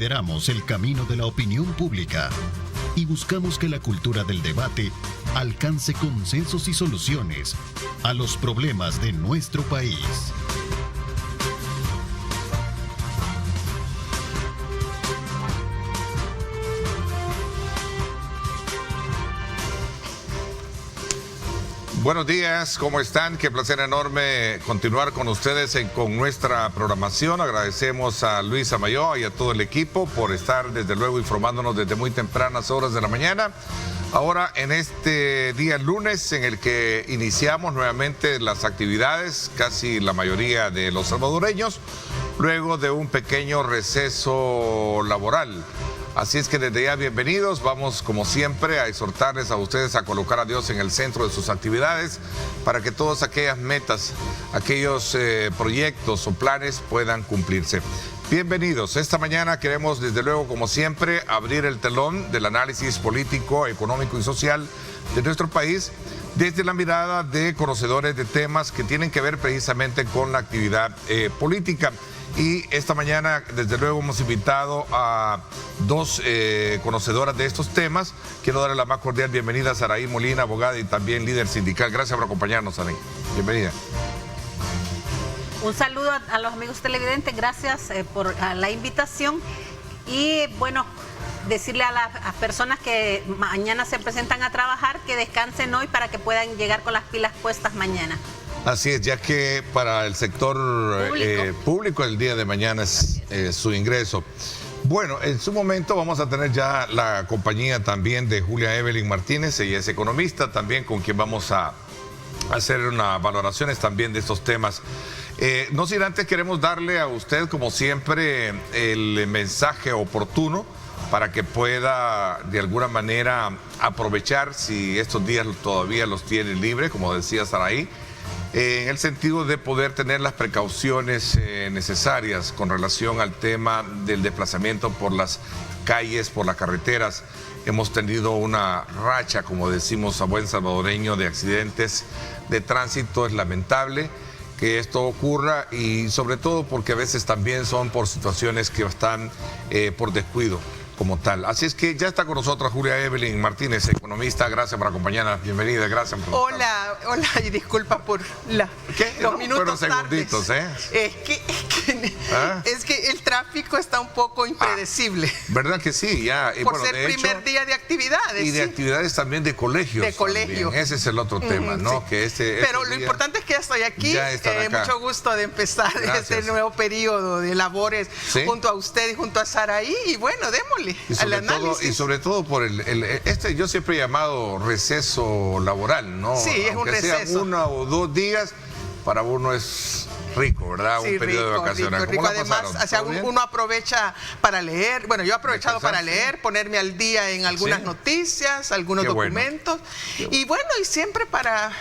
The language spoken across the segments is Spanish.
Lideramos el camino de la opinión pública y buscamos que la cultura del debate alcance consensos y soluciones a los problemas de nuestro país. Buenos días, ¿cómo están? Qué placer enorme continuar con ustedes con nuestra programación. Agradecemos a Luis Amayoa y a todo el equipo por estar desde luego informándonos desde muy tempranas horas de la mañana. Ahora en este día lunes en el que iniciamos nuevamente las actividades, casi la mayoría de los salvadoreños, luego de un pequeño receso laboral. Así es que desde ya bienvenidos, vamos como siempre a exhortarles a ustedes a colocar a Dios en el centro de sus actividades para que todas aquellas metas, aquellos proyectos o planes puedan cumplirse. Bienvenidos, esta mañana queremos desde luego como siempre abrir el telón del análisis político, económico y social de nuestro país desde la mirada de conocedores de temas que tienen que ver precisamente con la actividad política. Y esta mañana, desde luego, hemos invitado a dos conocedoras de estos temas. Quiero darle la más cordial bienvenida a Saraí Molina, abogada y también líder sindical. Gracias por acompañarnos, Saraí. Bienvenida. Un saludo a los amigos televidentes. Gracias por la invitación. Y bueno, decirle a las personas que mañana se presentan a trabajar que descansen hoy para que puedan llegar con las pilas puestas mañana. Así es, ya que para el sector público el día de mañana es su ingreso. Bueno, en su momento vamos a tener ya la compañía también de Julia Evelyn Martínez, ella es economista también, con quien vamos a hacer unas valoraciones también de estos temas. No sin antes queremos darle a usted, como siempre, el mensaje oportuno para que pueda de alguna manera aprovechar, si estos días todavía los tiene libres, como decía Saraí, en el sentido de poder tener las precauciones necesarias con relación al tema del desplazamiento por las calles, por las carreteras. Hemos tenido una racha, como decimos a buen salvadoreño, de accidentes de tránsito. Es lamentable que esto ocurra y sobre todo porque a veces también son por situaciones que están por descuido como tal. Así es que ya está con nosotros Julia Evelyn Martínez, economista. Gracias por acompañarnos. Bienvenida, gracias por Hola y disculpa por los minutos segunditos, tardes. Es que el tráfico está un poco impredecible. ¿Verdad que sí? Ya. Y por bueno, ser primer día de actividades. Y de actividades también de colegios. De colegio. Ese es el otro tema, ¿no? Sí. Que pero lo importante es que ya estoy aquí. Mucho gusto de empezar este nuevo periodo de labores junto a usted y junto a Saraí. Y bueno, démosle. Y sobre todo por yo siempre he llamado receso laboral, ¿no? Sí, es un receso. Aunque sea 1 o 2 días, para uno es rico, ¿verdad? Sí, un periodo de vacaciones. Rico. Además, uno aprovecha para leer. Bueno, yo he aprovechado para leer, ponerme al día en algunas noticias, algunos documentos. Y bueno, y siempre para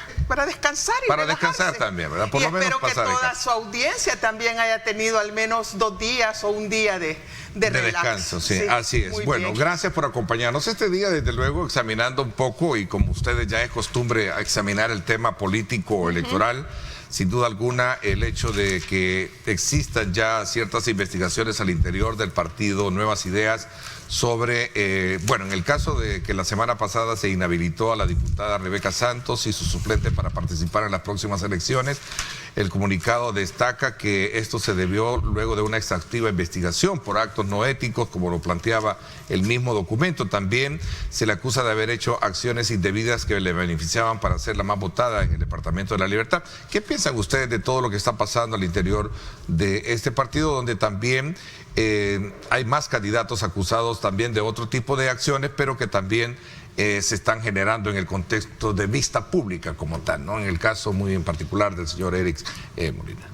descansar y para relajarse. Descansar también, ¿verdad? Por y lo menos espero que toda su audiencia también haya tenido al menos 2 días o un día de descanso, sí, así es. Bueno, gracias por acompañarnos este día, desde luego, examinando un poco, y como ustedes ya es costumbre, a examinar el tema político electoral. Sin duda alguna, el hecho de que existan ya ciertas investigaciones al interior del partido Nuevas Ideas sobre, bueno, en el caso de que la semana pasada se inhabilitó a la diputada Rebeca Santos y su suplente para participar en las próximas elecciones, el comunicado destaca que esto se debió luego de una exhaustiva investigación por actos no éticos, como lo planteaba el mismo documento. También se le acusa de haber hecho acciones indebidas que le beneficiaban para ser la más votada en el Departamento de la Libertad. ¿Qué piensan ustedes de todo lo que está pasando al interior de este partido, donde también hay más candidatos acusados también de otro tipo de acciones, pero que también se están generando en el contexto de vista pública como tal, ¿no? En el caso muy en particular del señor Eric Molina.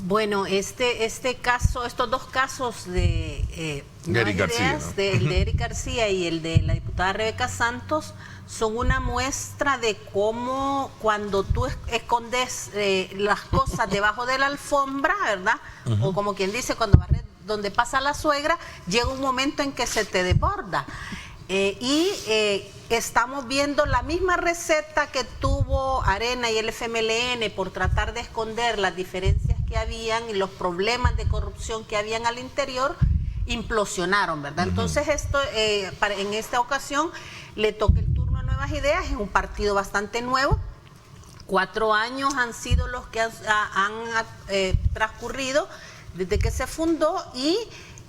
Bueno, estos dos casos de Eric García, ¿no? el de Eric García y el de la diputada Rebeca Santos, son una muestra de cómo cuando tú escondes las cosas debajo de la alfombra, ¿verdad? O como quien dice, cuando barres donde pasa la suegra, llega un momento en que se te desborda. Estamos viendo la misma receta que tuvo Arena y el FMLN por tratar de esconder las diferencias que habían y los problemas de corrupción que habían al interior. implosionaron, ¿verdad? Entonces esto, en esta ocasión le toca el turno a Nuevas Ideas, es un partido bastante nuevo. 4 años han sido los que han transcurrido desde que se fundó y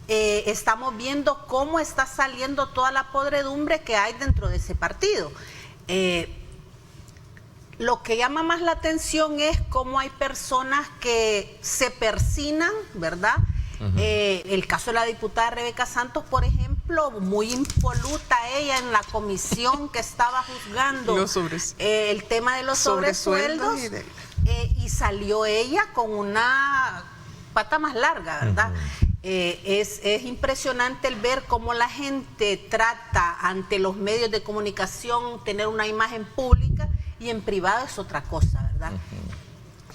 estamos viendo cómo está saliendo toda la podredumbre que hay dentro de ese partido. Lo que llama más la atención es cómo hay personas que se persinan, ¿verdad? El caso de la diputada Rebeca Santos, por ejemplo, muy impoluta ella en la comisión que estaba juzgando el tema de los sobresueldos y salió ella con una pata más larga, ¿verdad? Es impresionante el ver cómo la gente trata ante los medios de comunicación tener una imagen pública y en privado es otra cosa, ¿verdad?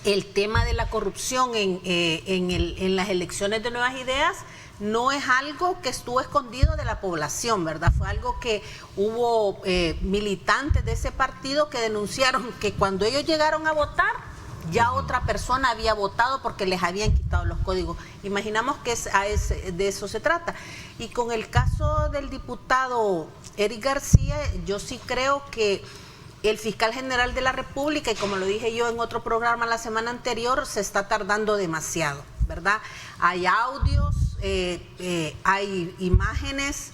El tema de la corrupción en las elecciones de Nuevas Ideas no es algo que estuvo escondido de la población, ¿verdad? Fue algo que hubo militantes de ese partido que denunciaron que cuando ellos llegaron a votar, ya otra persona había votado porque les habían quitado los códigos. Imaginamos que de eso se trata. Y con el caso del diputado Eric García, yo sí creo que el fiscal general de la República, y como lo dije yo en otro programa la semana anterior, se está tardando demasiado, ¿verdad? Hay audios, hay imágenes,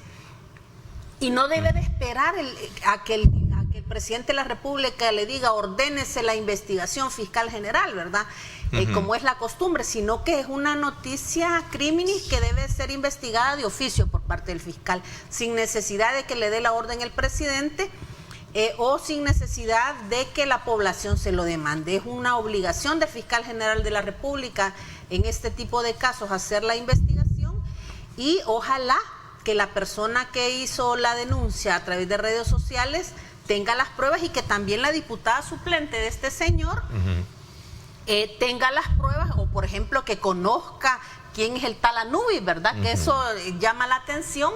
y no debe de esperar a que el presidente de la República le diga ordénese la investigación fiscal general, ¿verdad? Como es la costumbre, sino que es una noticia criminis que debe ser investigada de oficio por parte del fiscal, sin necesidad de que le dé la orden el presidente, o sin necesidad de que la población se lo demande. Es una obligación del fiscal general de la República en este tipo de casos hacer la investigación y ojalá que la persona que hizo la denuncia a través de redes sociales tenga las pruebas y que también la diputada suplente de este señor tenga las pruebas, o por ejemplo que conozca quién es el tal Anubis, ¿verdad? Que eso llama la atención.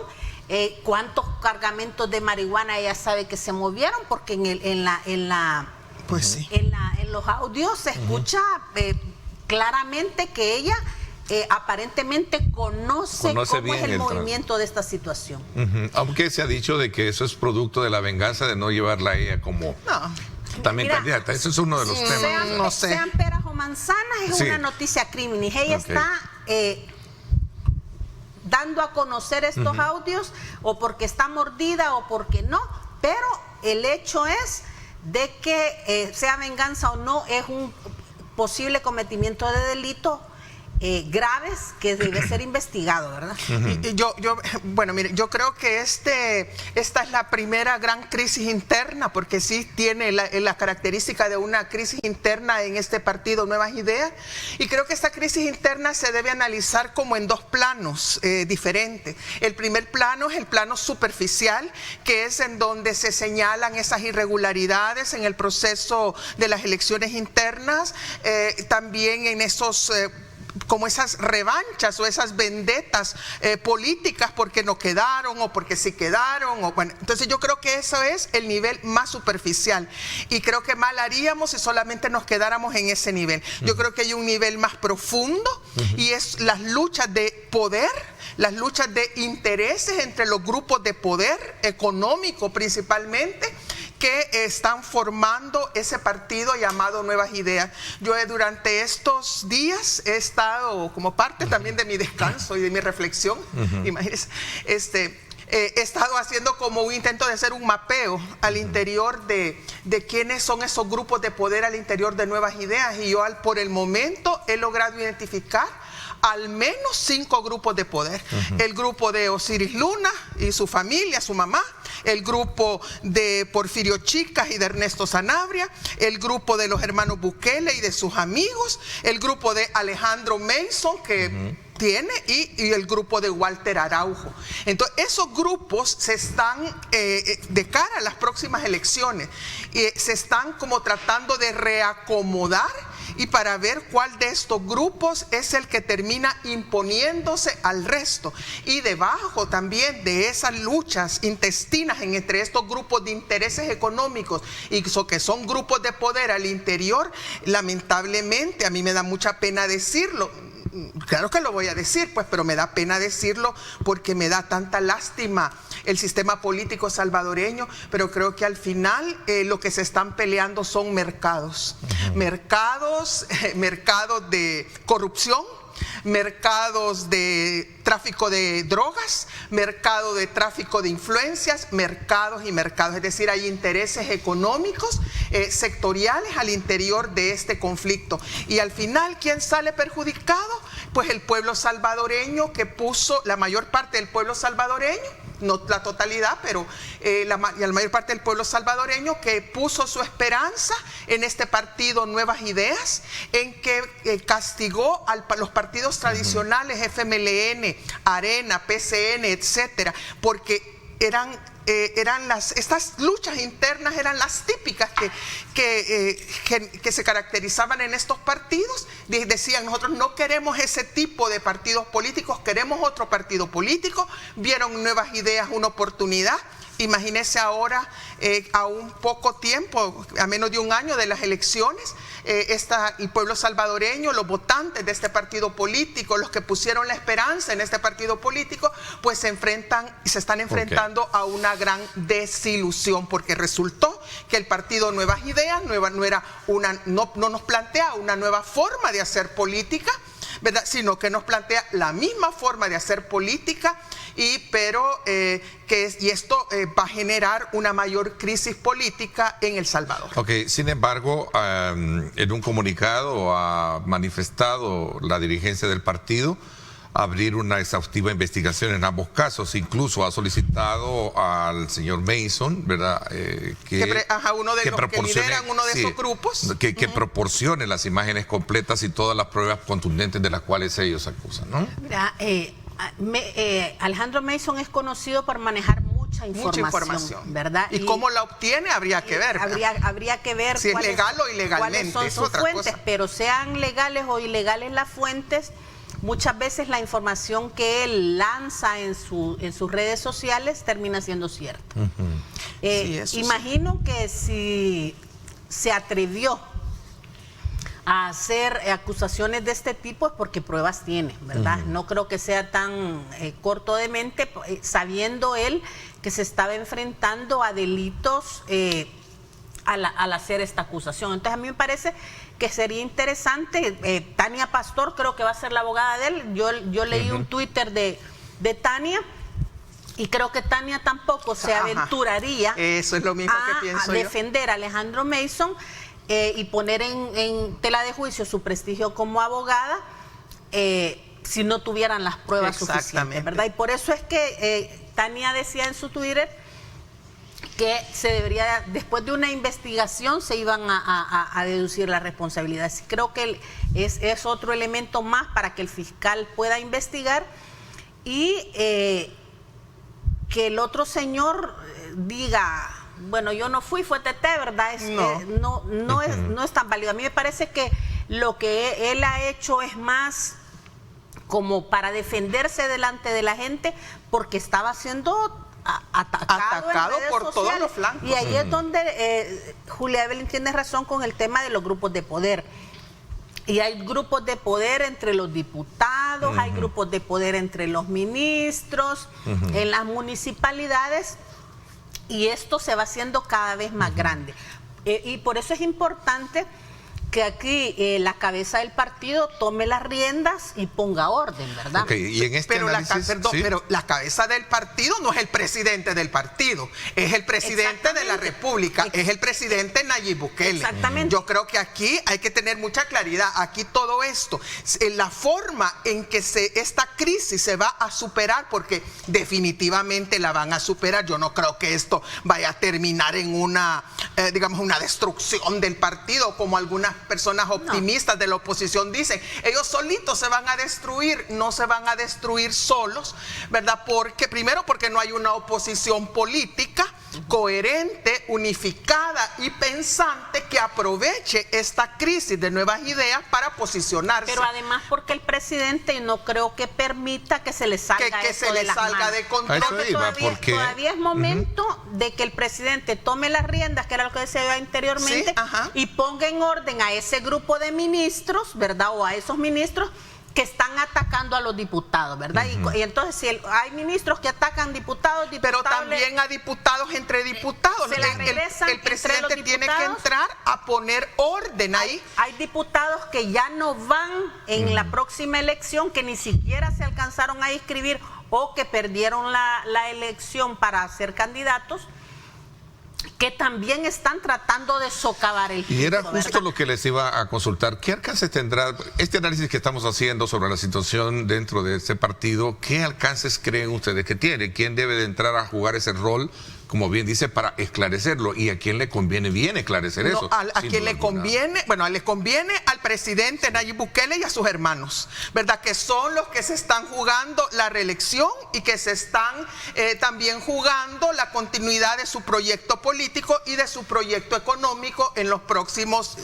Cuántos cargamentos de marihuana ella sabe que se movieron, porque en los audios se escucha claramente que ella aparentemente conoce cómo es el movimiento de esta situación. Aunque se ha dicho de que eso es producto de la venganza de no llevarla a ella como también candidata. Eso es uno de los temas. Sean peras o manzanas, es una noticia criminis. Ella está dando a conocer estos audios, o porque está mordida o porque no, pero el hecho es de que sea venganza o no, es un posible cometimiento de delito graves que debe ser investigado, ¿verdad? Bueno, mire, yo creo que esta es la primera gran crisis interna, porque sí tiene la característica de una crisis interna en este partido Nuevas Ideas, y creo que esta crisis interna se debe analizar como en 2 planos diferentes. El primer plano es el plano superficial, que es en donde se señalan esas irregularidades en el proceso de las elecciones internas, también en esos como esas revanchas o esas vendetas políticas porque no quedaron o porque sí quedaron, bueno, entonces yo creo que eso es el nivel más superficial y creo que mal haríamos si solamente nos quedáramos en ese nivel. Yo creo que hay un nivel más profundo y es las luchas de poder, las luchas de intereses entre los grupos de poder económico principalmente, que están formando ese partido llamado Nuevas Ideas. Yo durante estos días he estado como parte también de mi descanso y de mi reflexión, imagínense, he estado haciendo como un intento de hacer un mapeo al interior de quiénes son esos grupos de poder al interior de Nuevas Ideas, y yo por el momento he logrado identificar al menos 5 grupos de poder. El grupo de Osiris Luna y su familia, su mamá, el grupo de Porfirio Chicas y de Ernesto Sanabria, el grupo de los hermanos Bukele y de sus amigos, el grupo de Alejandro Mason que tiene y el grupo de Walter Araujo. Entonces esos grupos se están de cara a las próximas elecciones se están como tratando de reacomodar y para ver cuál de estos grupos es el que termina imponiéndose al resto. Y debajo también de esas luchas intestinas entre estos grupos de intereses económicos y que son grupos de poder al interior, lamentablemente, a mí me da mucha pena decirlo, Claro que lo voy a decir, pues, pero me da pena decirlo porque me da tanta lástima el sistema político salvadoreño, pero creo que al final lo que se están peleando son mercados, mercados de corrupción, mercados de tráfico de drogas, mercado de tráfico de influencias, mercados y mercados. Es decir, hay intereses económicos sectoriales al interior de este conflicto. Y al final, ¿quién sale perjudicado? Pues el pueblo salvadoreño, que puso, la mayor parte del pueblo salvadoreño, no la totalidad, pero la mayor parte del pueblo salvadoreño, que puso su esperanza en este partido Nuevas Ideas, en que castigó a los partidos tradicionales, FMLN, Arena, PCN, etcétera, porque estas luchas internas eran las típicas que se caracterizaban en estos partidos. Decían, nosotros no queremos ese tipo de partidos políticos, queremos otro partido político. Vieron Nuevas Ideas una oportunidad. Imagínense ahora, a un poco tiempo, a menos de un año de las elecciones, el pueblo salvadoreño, los votantes de este partido político, los que pusieron la esperanza en este partido político, pues se están enfrentando a una gran desilusión, porque resultó que el partido Nuevas Ideas no nos plantea una nueva forma de hacer política, ¿verdad? Sino que nos plantea la misma forma de hacer política, pero esto va a generar una mayor crisis política en El Salvador. Sin embargo, en un comunicado ha manifestado la dirigencia del partido abrir una exhaustiva investigación en ambos casos. Incluso ha solicitado al señor Mason, ¿verdad? Uno de los que lideran uno de esos grupos. Que proporcione las imágenes completas y todas las pruebas contundentes de las cuales ellos acusan, ¿no? Mira, Alejandro Mason es conocido por manejar mucha información, ¿verdad? ¿Y cómo la obtiene? Habría que ver. Habría que ver si es legal o ilegalmente. Cuáles son sus fuentes, pero sean legales o ilegales las fuentes, muchas veces la información que él lanza en sus redes sociales termina siendo cierta. Imagino que si se atrevió a hacer acusaciones de este tipo es porque pruebas tiene, ¿verdad? No creo que sea tan corto de mente, sabiendo él que se estaba enfrentando a delitos al hacer esta acusación. Entonces a mí me parece que sería interesante. Tania Pastor creo que va a ser la abogada de él. Yo leí un Twitter de Tania, y creo que Tania tampoco se aventuraría eso es lo mismo que pienso a defender a Alejandro Mason y poner en tela de juicio su prestigio como abogada si no tuvieran las pruebas suficientes, ¿verdad? Y por eso es que Tania decía en su Twitter que se debería, después de una investigación, se iban a deducir las responsabilidades. Creo que es otro elemento más para que el fiscal pueda investigar y que el otro señor diga, bueno, yo no fui, fue TT, ¿verdad? No es tan válido. A mí me parece que lo que él ha hecho es más como para defenderse delante de la gente, porque estaba siendo atacado por todos los flancos. Y ahí es donde Julia Evelyn tiene razón con el tema de los grupos de poder. Y hay grupos de poder entre los diputados, hay grupos de poder entre los ministros, en las municipalidades, y esto se va haciendo cada vez más grande. Y por eso es importante que aquí la cabeza del partido tome las riendas y ponga orden, ¿verdad? Y en este análisis, pero la cabeza del partido no es el presidente del partido, es el presidente de la República, es el presidente Nayib Bukele. Exactamente. Yo creo que aquí hay que tener mucha claridad. Aquí todo esto, la forma en que esta crisis se va a superar, porque definitivamente la van a superar. Yo no creo que esto vaya a terminar en una destrucción del partido, como algunas personas optimistas de la oposición dicen. Ellos solitos se van a destruir. No se van a destruir solos, ¿verdad? Primero porque no hay una oposición política coherente, unificada y pensante que aproveche esta crisis de Nuevas Ideas para posicionarse. Pero además porque el presidente no creo que permita que se le salga de control. Todavía es momento de que el presidente tome las riendas, que era lo que decía yo anteriormente, y ponga en orden a ese grupo de ministros, ¿verdad? O a esos ministros, que están atacando a los diputados, ¿verdad? Y entonces si hay ministros que atacan diputados, pero también a diputados entre diputados. El presidente tiene que entrar a poner orden ahí. Hay diputados que ya no van en la próxima elección, que ni siquiera se alcanzaron a inscribir o que perdieron la elección para ser candidatos, que también están tratando de socavar el Y era justo, justo ¿verdad? lo que les iba a consultar. ¿Qué alcance tendrá este análisis que estamos haciendo sobre la situación dentro de este partido? ¿Qué alcances creen ustedes que tiene? ¿Quién debe de entrar a jugar ese rol, como bien dice, para esclarecerlo? ¿Y a quién le conviene bien esclarecer eso? A quien le conviene, bueno, le conviene al presidente Nayib Bukele y a sus hermanos, ¿verdad? Que son los que se están jugando la reelección y que se están también jugando la continuidad de su proyecto político y de su proyecto económico en los próximos,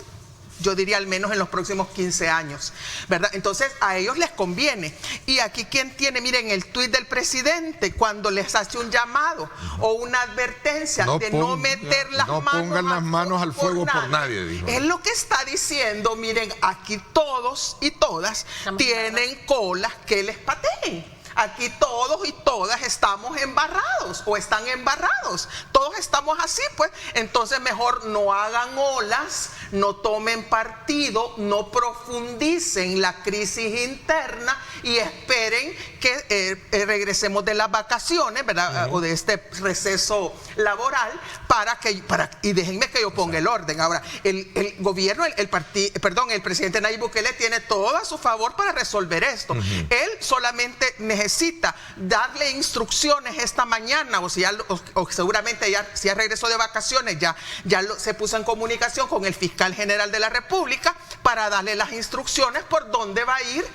yo diría al menos en los próximos 15 años, ¿verdad? Entonces a ellos les conviene. Y aquí quien tiene, miren, el tuit del presidente cuando les hace un llamado o una advertencia de no meter las manos, pongan las manos al fuego por nadie, dijo. Es lo que está diciendo, miren, aquí todos y todas tienen colas que les pateen. Aquí todos y todas estamos embarrados o están embarrados. Todos estamos así, pues. Entonces mejor no hagan olas, no tomen partido, no profundicen la crisis interna y esperen que regresemos de las vacaciones, ¿verdad? O de este receso laboral y déjenme que yo ponga el orden. Ahora, el gobierno, el presidente Nayib Bukele tiene todo a su favor para resolver esto. Él solamente necesita darle instrucciones esta mañana, o seguramente ya, si ya regresó de vacaciones, se puso en comunicación con el fiscal general de la República para darle las instrucciones por dónde va a ir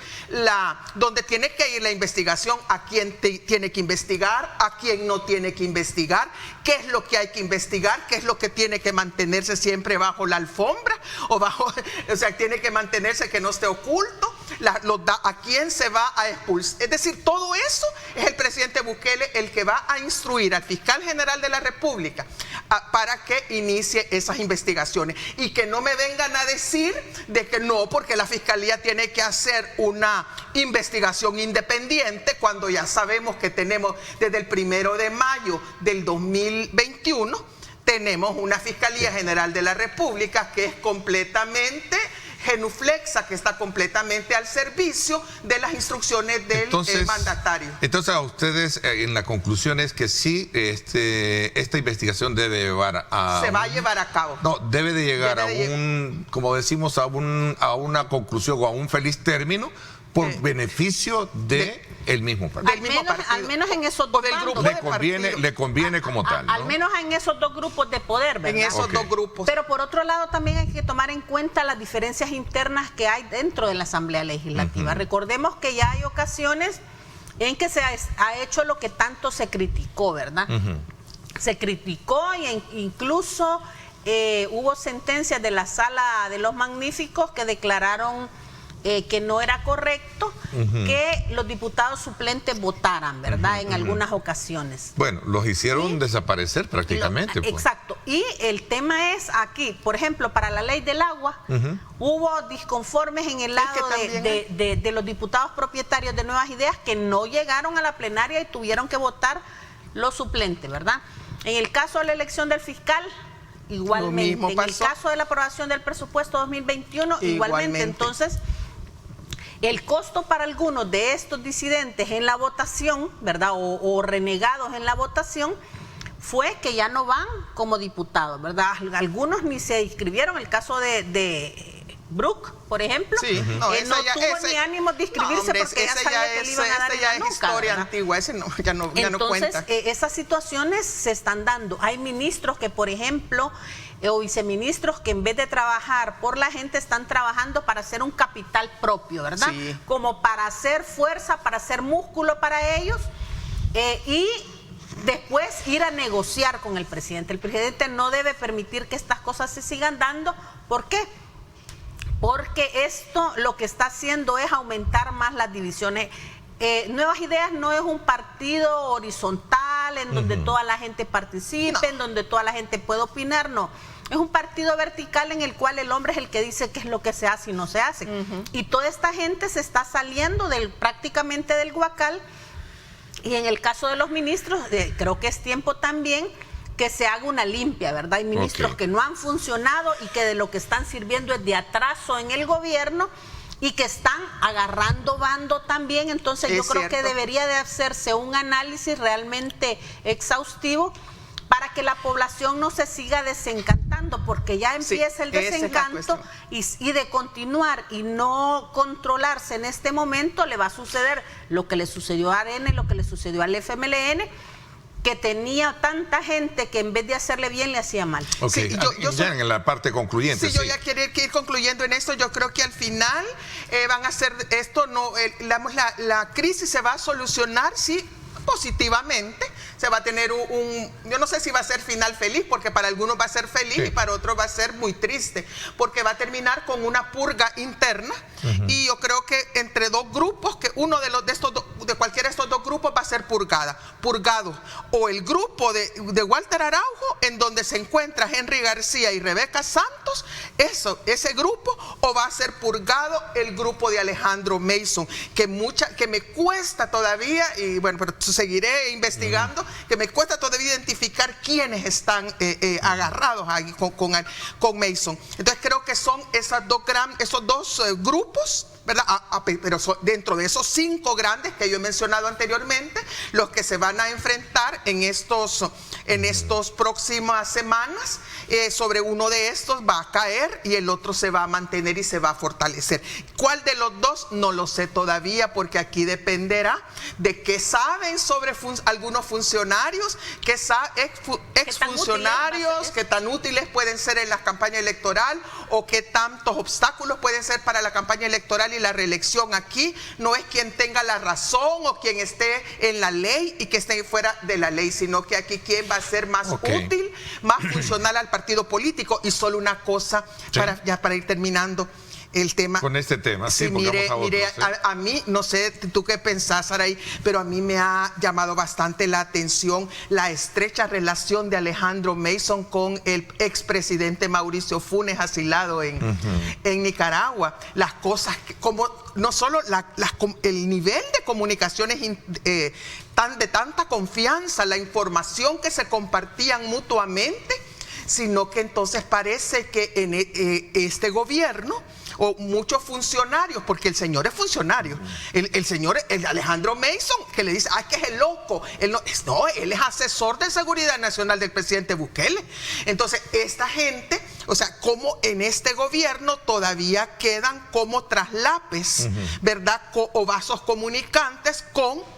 dónde tiene que ir la investigación, a quién tiene que investigar, a quién no tiene que investigar, qué es lo que hay que investigar, qué es lo que tiene que mantenerse siempre bajo la alfombra o sea, tiene que mantenerse que no esté oculto, a quién se va a expulsar. Es decir, todo eso es el presidente Bukele el que va a instruir al fiscal general de la República para que inicie esas investigaciones y que no me vengan a decir de que no, porque la fiscalía tiene que hacer una investigación independiente cuando ya sabemos que tenemos desde el 1 de mayo del 2021 tenemos una Fiscalía General de la República que es completamente genuflexa, que está completamente al servicio de las instrucciones del mandatario. Entonces a ustedes en la conclusión es que sí, esta investigación debe llevar a... Se va a llevar a cabo. No, debe de llegar como decimos, a una conclusión o a un feliz término por beneficio del mismo partido. Al menos en esos dos grupos. Le conviene como tal, ¿no? Al menos en esos dos grupos de poder, ¿verdad? En esos dos grupos. Pero por otro lado también hay que tomar en cuenta las diferencias internas que hay dentro de la Asamblea Legislativa. Recordemos que ya hay ocasiones en que se ha hecho lo que tanto se criticó, ¿verdad? Se criticó e incluso hubo sentencias de la Sala de los Magníficos que declararon que no era correcto que los diputados suplentes votaran, ¿verdad? En algunas ocasiones. Bueno, los hicieron desaparecer prácticamente. Exacto. Y el tema es aquí, por ejemplo, para la ley del agua, hubo disconformes en el lado de los diputados propietarios de Nuevas Ideas que no llegaron a la plenaria y tuvieron que votar los suplentes, ¿verdad? En el caso de la elección del fiscal, igualmente. En el caso de la aprobación del presupuesto 2021, igualmente. Entonces, el costo para algunos de estos disidentes en la votación, ¿verdad? O renegados en la votación, fue que ya no van como diputados, ¿verdad? Algunos ni se inscribieron. El caso de Brook, por ejemplo, no tuvo ni ánimo de inscribirse porque ya sabía que le iban a dar en la nuca, es historia antigua, ya no cuenta. Entonces, esas situaciones se están dando. Hay ministros que, por ejemplo, o viceministros que en vez de trabajar por la gente están trabajando para hacer un capital propio, ¿verdad? Sí. Como para hacer fuerza, para hacer músculo para ellos y después ir a negociar con el presidente. El presidente no debe permitir que estas cosas se sigan dando. ¿Por qué? Porque esto lo que está haciendo es aumentar más las divisiones. Nuevas Ideas no es un partido horizontal vertical, en donde toda la gente participe, en donde toda la gente puede opinar, no. Es un partido vertical en el cual el hombre es el que dice qué es lo que se hace y no se hace. Y toda esta gente se está saliendo prácticamente del guacal. Y en el caso de los ministros, creo que es tiempo también que se haga una limpia, ¿verdad? Hay ministros que no han funcionado y que de lo que están sirviendo es de atraso en el gobierno y que están agarrando bando también. Entonces yo creo que debería de hacerse un análisis realmente exhaustivo para que la población no se siga desencantando, porque ya empieza el desencanto y de continuar y no controlarse en este momento le va a suceder lo que le sucedió a Arena y lo que le sucedió al FMLN, que tenía tanta gente que en vez de hacerle bien le hacía mal. Sí, ya en la parte concluyente. Yo ya quiero ir concluyendo en esto. Yo creo que al final van a hacer esto, la crisis se va a solucionar, sí, positivamente. Se va a tener yo no sé si va a ser final feliz, porque para algunos va a ser feliz y para otros va a ser muy triste, porque va a terminar con una purga interna. Y yo creo que entre dos grupos, que uno de cualquiera de estos dos grupos va a ser purgado, o el grupo de Walter Araujo, en donde se encuentra Henry García y Rebeca Santos, ese grupo, o va a ser purgado el grupo de Alejandro Mason, que me cuesta todavía, y bueno, pero seguiré investigando, que me cuesta todavía identificar quiénes están agarrados ahí con Mason. Entonces creo que son esos dos grupos, ¿verdad? Pero dentro de esos 5 grandes que yo he mencionado anteriormente, los que se van a enfrentar en estos próximas semanas, sobre uno de estos va a caer y el otro se va a mantener y se va a fortalecer. ¿Cuál de los dos? No lo sé todavía, porque aquí dependerá de qué saben sobre algunos funcionarios, exfuncionarios, qué tan útiles pueden ser en la campaña electoral o qué tantos obstáculos pueden ser para la campaña electoral y la reelección. Aquí no es quien tenga la razón o quien esté en la ley y que esté fuera de la ley, sino que aquí quien va a ser más útil, más funcional al partido político. Y solo una cosa, para ir terminando el tema. Con este tema, mire, a mí, no sé tú qué pensás, Saraí, pero a mí me ha llamado bastante la atención la estrecha relación de Alejandro Mason con el expresidente Mauricio Funes, asilado en Nicaragua. Las cosas, como no solo el nivel de comunicaciones de tanta confianza, la información que se compartían mutuamente, sino que entonces parece que en este gobierno, o muchos funcionarios, porque el señor es funcionario, el Alejandro Mason, que le dice, que es el loco, él es asesor de seguridad nacional del presidente Bukele. Entonces esta gente, o sea, como en este gobierno todavía quedan como traslapes, ¿verdad? O vasos comunicantes con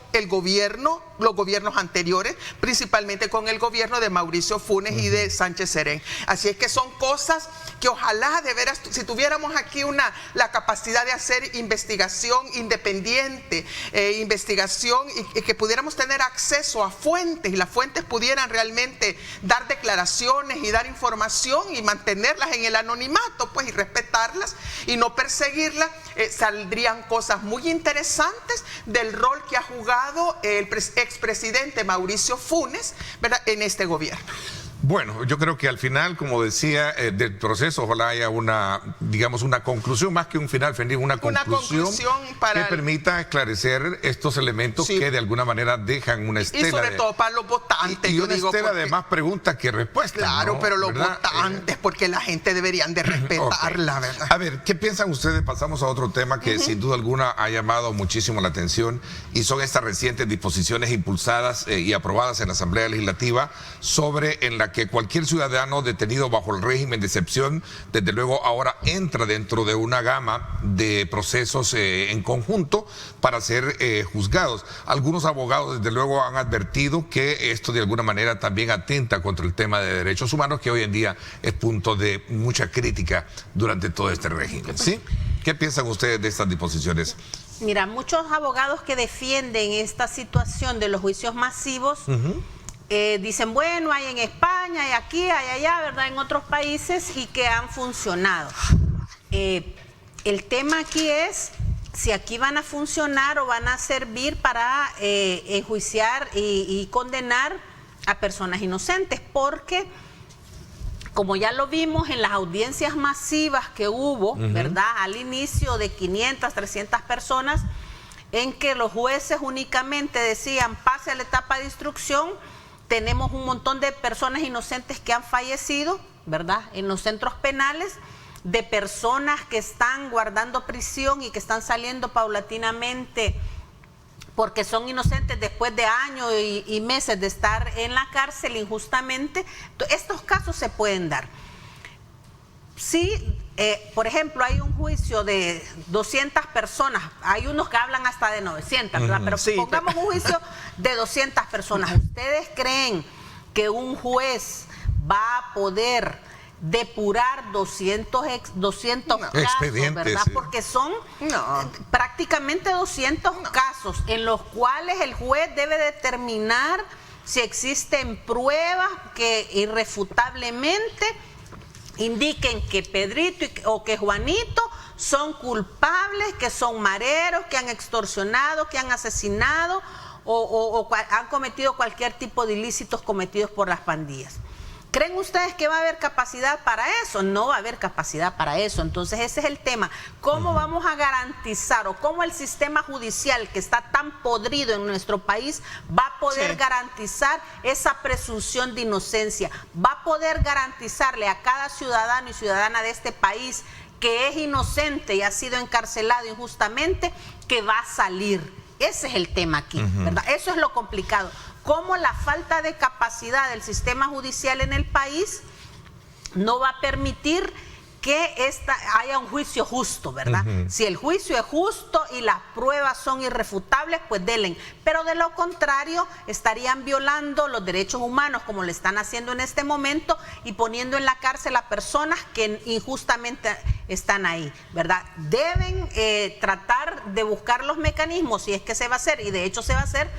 los gobiernos anteriores, principalmente con el gobierno de Mauricio Funes y de Sánchez Serén. Así es que son cosas que ojalá de veras, si tuviéramos aquí la capacidad de hacer investigación independiente, y que pudiéramos tener acceso a fuentes, y las fuentes pudieran realmente dar declaraciones y dar información y mantenerlas en el anonimato, pues, y respetarlas y no perseguirlas, saldrían cosas muy interesantes del rol que ha jugado el expresidente Mauricio Funes, ¿verdad?, en este gobierno. Bueno, yo creo que al final, como decía, del proceso, ojalá haya una conclusión, más que un final, una conclusión que permita esclarecer estos elementos que de alguna manera dejan una estela. Y sobre todo para los votantes. Y una estela de más preguntas que respuestas. Claro, ¿no? pero los ¿verdad? Votantes, porque la gente deberían de respetarla, ¿verdad? A ver, ¿qué piensan ustedes? Pasamos a otro tema que sin duda alguna ha llamado muchísimo la atención, y son estas recientes disposiciones impulsadas y aprobadas en la Asamblea Legislativa en la que cualquier ciudadano detenido bajo el régimen de excepción, desde luego ahora entra dentro de una gama de procesos en conjunto para ser juzgados. Algunos abogados desde luego han advertido que esto de alguna manera también atenta contra el tema de derechos humanos, que hoy en día es punto de mucha crítica durante todo este régimen. ¿Sí? ¿Qué piensan ustedes de estas disposiciones? Mira, muchos abogados que defienden esta situación de los juicios masivos dicen, bueno, hay en España, hay aquí, hay allá, ¿verdad?, en otros países, y que han funcionado. El tema aquí es si aquí van a funcionar o van a servir para enjuiciar y condenar a personas inocentes, porque como ya lo vimos en las audiencias masivas que hubo, ¿verdad? Al inicio de 500, 300 personas, en que los jueces únicamente decían pase a la etapa de instrucción, tenemos un montón de personas inocentes que han fallecido, ¿verdad? En los centros penales, de personas que están guardando prisión y que están saliendo paulatinamente porque son inocentes después de años y meses de estar en la cárcel injustamente. Estos casos se pueden dar. Sí, por ejemplo, hay un juicio de 200 personas, hay unos que hablan hasta de 900, ¿verdad? Pero sí, pongamos un juicio de 200 personas. ¿Ustedes creen que un juez va a poder depurar 200 casos, ¿verdad? Sí. Porque son prácticamente 200 casos en los cuales el juez debe determinar si existen pruebas que irrefutablemente indiquen que Pedrito o que Juanito son culpables, que son mareros, que han extorsionado, que han asesinado o han cometido cualquier tipo de ilícitos cometidos por las pandillas. ¿Creen ustedes que va a haber capacidad para eso? No va a haber capacidad para eso. Entonces ese es el tema. ¿Cómo vamos a garantizar o cómo el sistema judicial que está tan podrido en nuestro país va a poder garantizar esa presunción de inocencia? ¿Va a poder garantizarle a cada ciudadano y ciudadana de este país que es inocente y ha sido encarcelado injustamente que va a salir? Ese es el tema aquí, ¿verdad? Eso es lo complicado. Cómo la falta de capacidad del sistema judicial en el país no va a permitir que haya un juicio justo, ¿verdad? Si el juicio es justo y las pruebas son irrefutables, pues denle. Pero de lo contrario, estarían violando los derechos humanos como lo están haciendo en este momento y poniendo en la cárcel a personas que injustamente están ahí, ¿verdad? Deben tratar de buscar los mecanismos, si es que se va a hacer, y de hecho se va a hacer,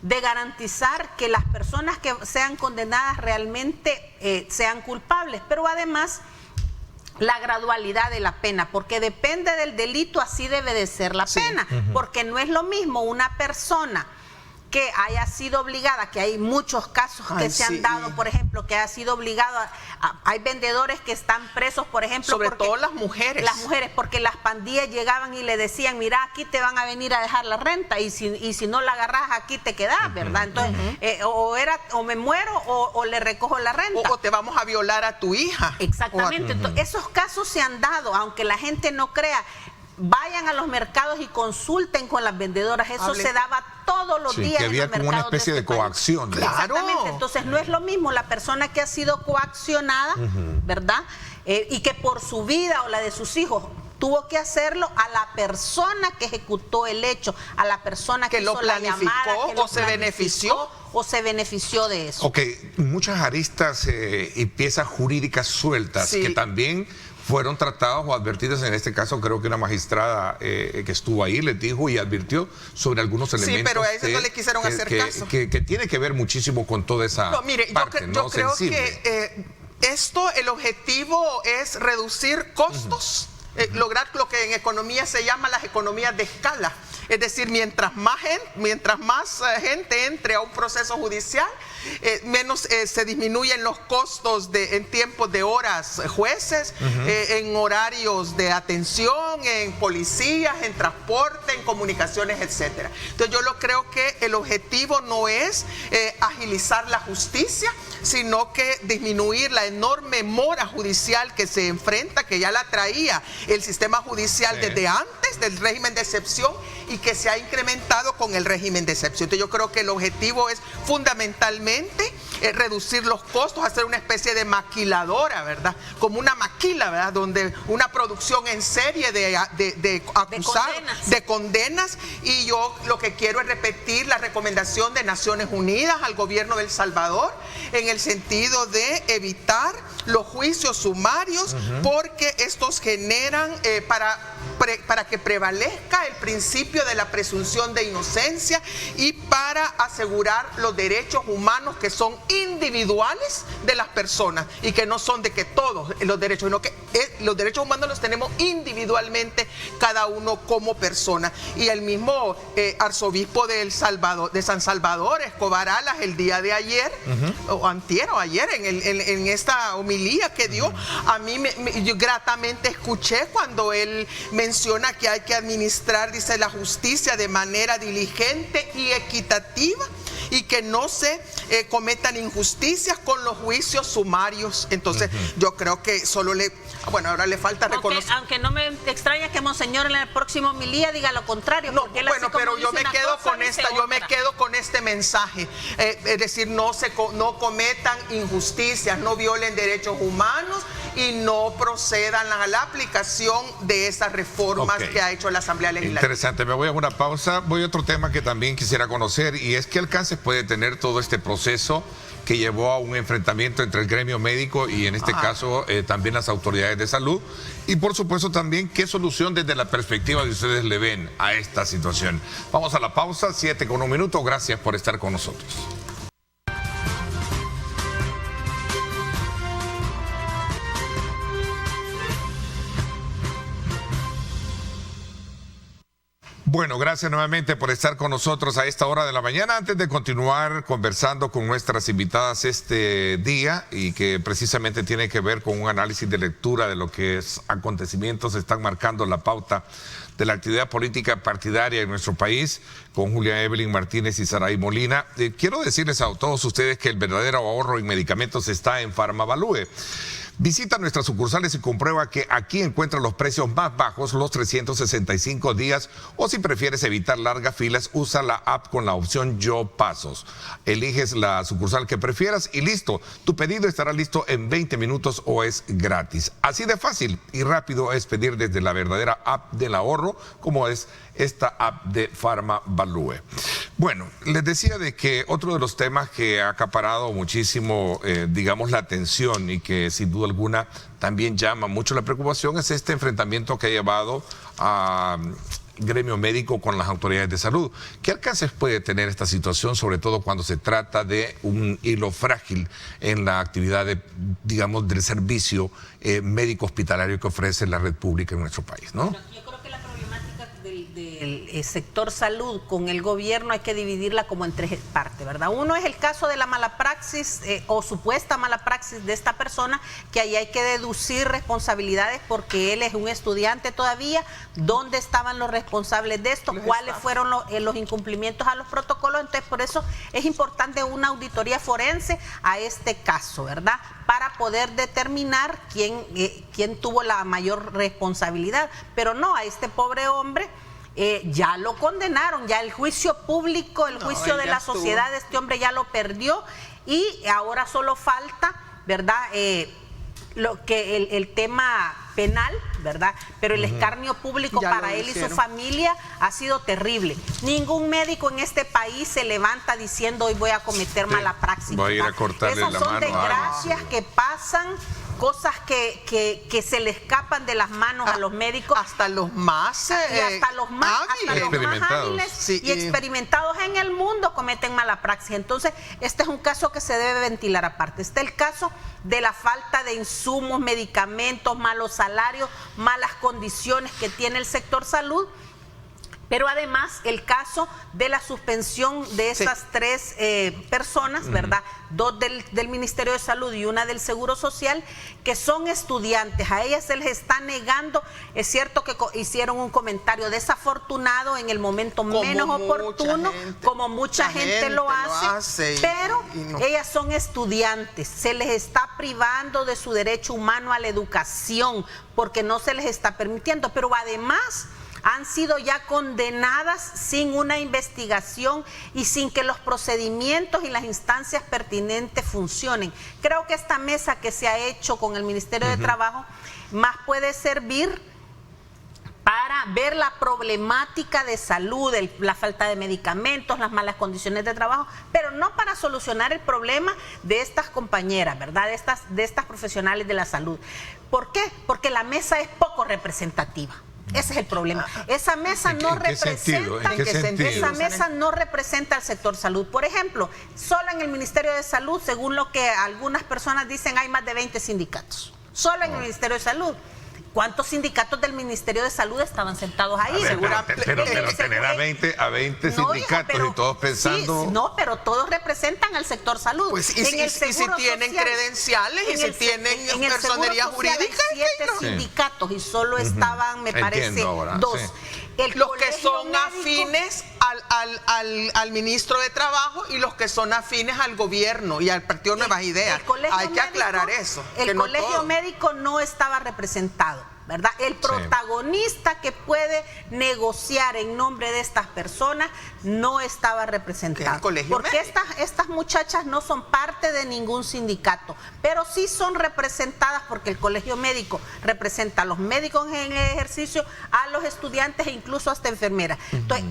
de garantizar que las personas que sean condenadas realmente sean culpables, pero además la gradualidad de la pena, porque depende del delito, así debe de ser la pena, porque no es lo mismo una persona que haya sido obligada, que hay muchos casos que se han dado, por ejemplo, que ha sido obligado hay vendedores que están presos, por ejemplo, sobre todo las mujeres. Las mujeres, porque las pandillas llegaban y le decían, mira, aquí te van a venir a dejar la renta y si no la agarras aquí te quedas, ¿verdad? Entonces, o me muero o le recojo la renta. O te vamos a violar a tu hija. Exactamente. Entonces, esos casos se han dado, aunque la gente no crea. Vayan a los mercados y consulten con las vendedoras. Eso se daba todos los días que había en los como una especie de coacción. Claro. Exactamente. Entonces no es lo mismo la persona que ha sido coaccionada, ¿verdad? Y que por su vida o la de sus hijos tuvo que hacerlo, a la persona que ejecutó el hecho, a la persona que lo hizo planificó, la llamada, que o se benefició. O se benefició de eso. Ok, muchas aristas y piezas jurídicas sueltas que también fueron tratadas o advertidas. En este caso creo que una magistrada que estuvo ahí les dijo y advirtió sobre algunos elementos. Sí, pero a eso no le quisieron hacer caso. Que tiene que ver muchísimo con toda esa parte, yo creo que el objetivo es reducir costos, lograr lo que en economía se llama las economías de escala. Es decir, mientras más gente entre a un proceso judicial, menos se disminuyen los costos en tiempos de horas jueces, en horarios de atención, en policías, en transporte, en comunicaciones, etcétera. Entonces yo creo que el objetivo no es agilizar la justicia, sino que disminuir la enorme mora judicial que se enfrenta, que ya la traía el sistema judicial desde antes del régimen de excepción y que se ha incrementado con el régimen de excepción. Entonces yo creo que el objetivo es fundamentalmente reducir los costos, hacer una especie de maquiladora, ¿verdad? Como una maquila, ¿verdad? Donde una producción en serie de acusados, de condenas. Y yo lo que quiero es repetir la recomendación de Naciones Unidas al gobierno de El Salvador en el sentido de evitar los juicios sumarios, porque estos generan para que prevalezca el principio de la presunción de inocencia y para asegurar los derechos humanos que son individuales de las personas y que no son de que todos los derechos, sino que los derechos humanos los tenemos individualmente cada uno como persona. Y el mismo arzobispo de San Salvador, Escobar Alas, el día de ayer, o antier o ayer, en esta homilía que dio, a mí yo gratamente escuché cuando él menciona que hay que administrar, dice, la justicia de manera diligente y equitativa y que no se cometan injusticias con los juicios sumarios. Entonces, yo creo que solo ahora le falta reconocer. Aunque no me extraña que Monseñor en el próximo homilía diga lo contrario. No, bueno, pero yo me quedo con este mensaje. Es decir, no cometan injusticias, no violen derechos humanos y no procedan a la aplicación de esas reformas que ha hecho la Asamblea Legislativa. Interesante, me voy a una pausa. Voy a otro tema que también quisiera conocer, y es qué alcance puede tener todo este proceso que llevó a un enfrentamiento entre el gremio médico y en este caso también las autoridades de salud, y por supuesto también qué solución desde la perspectiva de ustedes le ven a esta situación. Vamos a la pausa, 7:01. Gracias por estar con nosotros. Bueno, gracias nuevamente por estar con nosotros a esta hora de la mañana. Antes de continuar conversando con nuestras invitadas este día, y que precisamente tiene que ver con un análisis de lectura de lo que acontecimientos están marcando la pauta de la actividad política partidaria en nuestro país, con Julia Evelyn Martínez y Saray Molina, quiero decirles a todos ustedes que el verdadero ahorro en medicamentos está en Farmavalue. Visita nuestras sucursales y comprueba que aquí encuentras los precios más bajos los 365 días, o si prefieres evitar largas filas, usa la app con la opción Yo Pasos. Eliges la sucursal que prefieras y listo, tu pedido estará listo en 20 minutos o es gratis. Así de fácil y rápido es pedir desde la verdadera app del ahorro, como es esta app de Farmavalue. Bueno, les decía de que otro de los temas que ha acaparado muchísimo, digamos, la atención y que sin duda alguna también llama mucho la preocupación es este enfrentamiento que ha llevado a gremio médico con las autoridades de salud. ¿Qué alcances puede tener esta situación, sobre todo cuando se trata de un hilo frágil en la actividad digamos, del servicio médico hospitalario que ofrece la red pública en nuestro país, ¿no? Yo creo que la problemática del sector salud con el gobierno hay que dividirla como en tres partes, ¿verdad? Uno es el caso de la mala praxis o supuesta mala praxis de esta persona, que ahí hay que deducir responsabilidades porque él es un estudiante todavía. ¿Dónde estaban los responsables de esto? ¿Cuáles fueron los incumplimientos a los protocolos? Entonces, por eso es importante una auditoría forense a este caso, ¿verdad? Para poder determinar quién tuvo la mayor responsabilidad. Pero no, a este pobre hombre ya lo condenaron, ya el juicio público, el juicio de la sociedad de este hombre ya lo perdió, y ahora solo falta, ¿verdad? El tema penal, ¿verdad? Pero el escarnio público ya para él y su familia ha sido terrible. Ningún médico en este país se levanta diciendo hoy voy a cometer mala praxis. Voy a ir a cortarle la mano. Esas son desgracias que pasan, cosas que se le escapan de las manos a los médicos, hasta los más hábiles y experimentados en el mundo cometen mala praxis. Entonces, este es un caso que se debe ventilar aparte. Está el caso de la falta de insumos, medicamentos, malos salarios, malas condiciones que tiene el sector salud. Pero además el caso de la suspensión de estas tres personas, ¿verdad? Dos del Ministerio de Salud y una del Seguro Social, que son estudiantes. A ellas se les está negando. Es cierto que hicieron un comentario desafortunado en el momento menos oportuno, como mucha gente lo hace, pero ellas son estudiantes. Se les está privando de su derecho humano a la educación porque no se les está permitiendo. Pero además han sido ya condenadas sin una investigación y sin que los procedimientos y las instancias pertinentes funcionen. Creo que esta mesa que se ha hecho con el Ministerio de Trabajo más puede servir para ver la problemática de salud, la falta de medicamentos, las malas condiciones de trabajo, pero no para solucionar el problema de estas compañeras, ¿verdad? De estas profesionales de la salud. ¿Por qué? Porque la mesa es poco representativa. Ese es el problema. Esa mesa no representa, esa mesa no representa al sector salud. Por ejemplo, solo en el Ministerio de Salud, según lo que algunas personas dicen, hay más de 20 sindicatos. Solo en el Ministerio de Salud. ¿Cuántos sindicatos del Ministerio de Salud estaban sentados ahí? Pero tener a 20 sindicatos y todos pensando... Sí, no, pero todos representan al sector salud. Pues, y si tienen credenciales y si tienen personería jurídica. Hay 7 sindicatos y solo estaban, me parece, 2. Sí. Los que son afines al ministro de Trabajo y los que son afines al gobierno y al Partido Nuevas Ideas. Hay que aclarar eso. El colegio médico no estaba representado, ¿verdad? El protagonista que puede negociar en nombre de estas personas no estaba representado. Porque estas muchachas no son parte de ningún sindicato, pero sí son representadas porque el colegio médico representa a los médicos en el ejercicio, a los estudiantes e incluso hasta enfermeras. Entonces,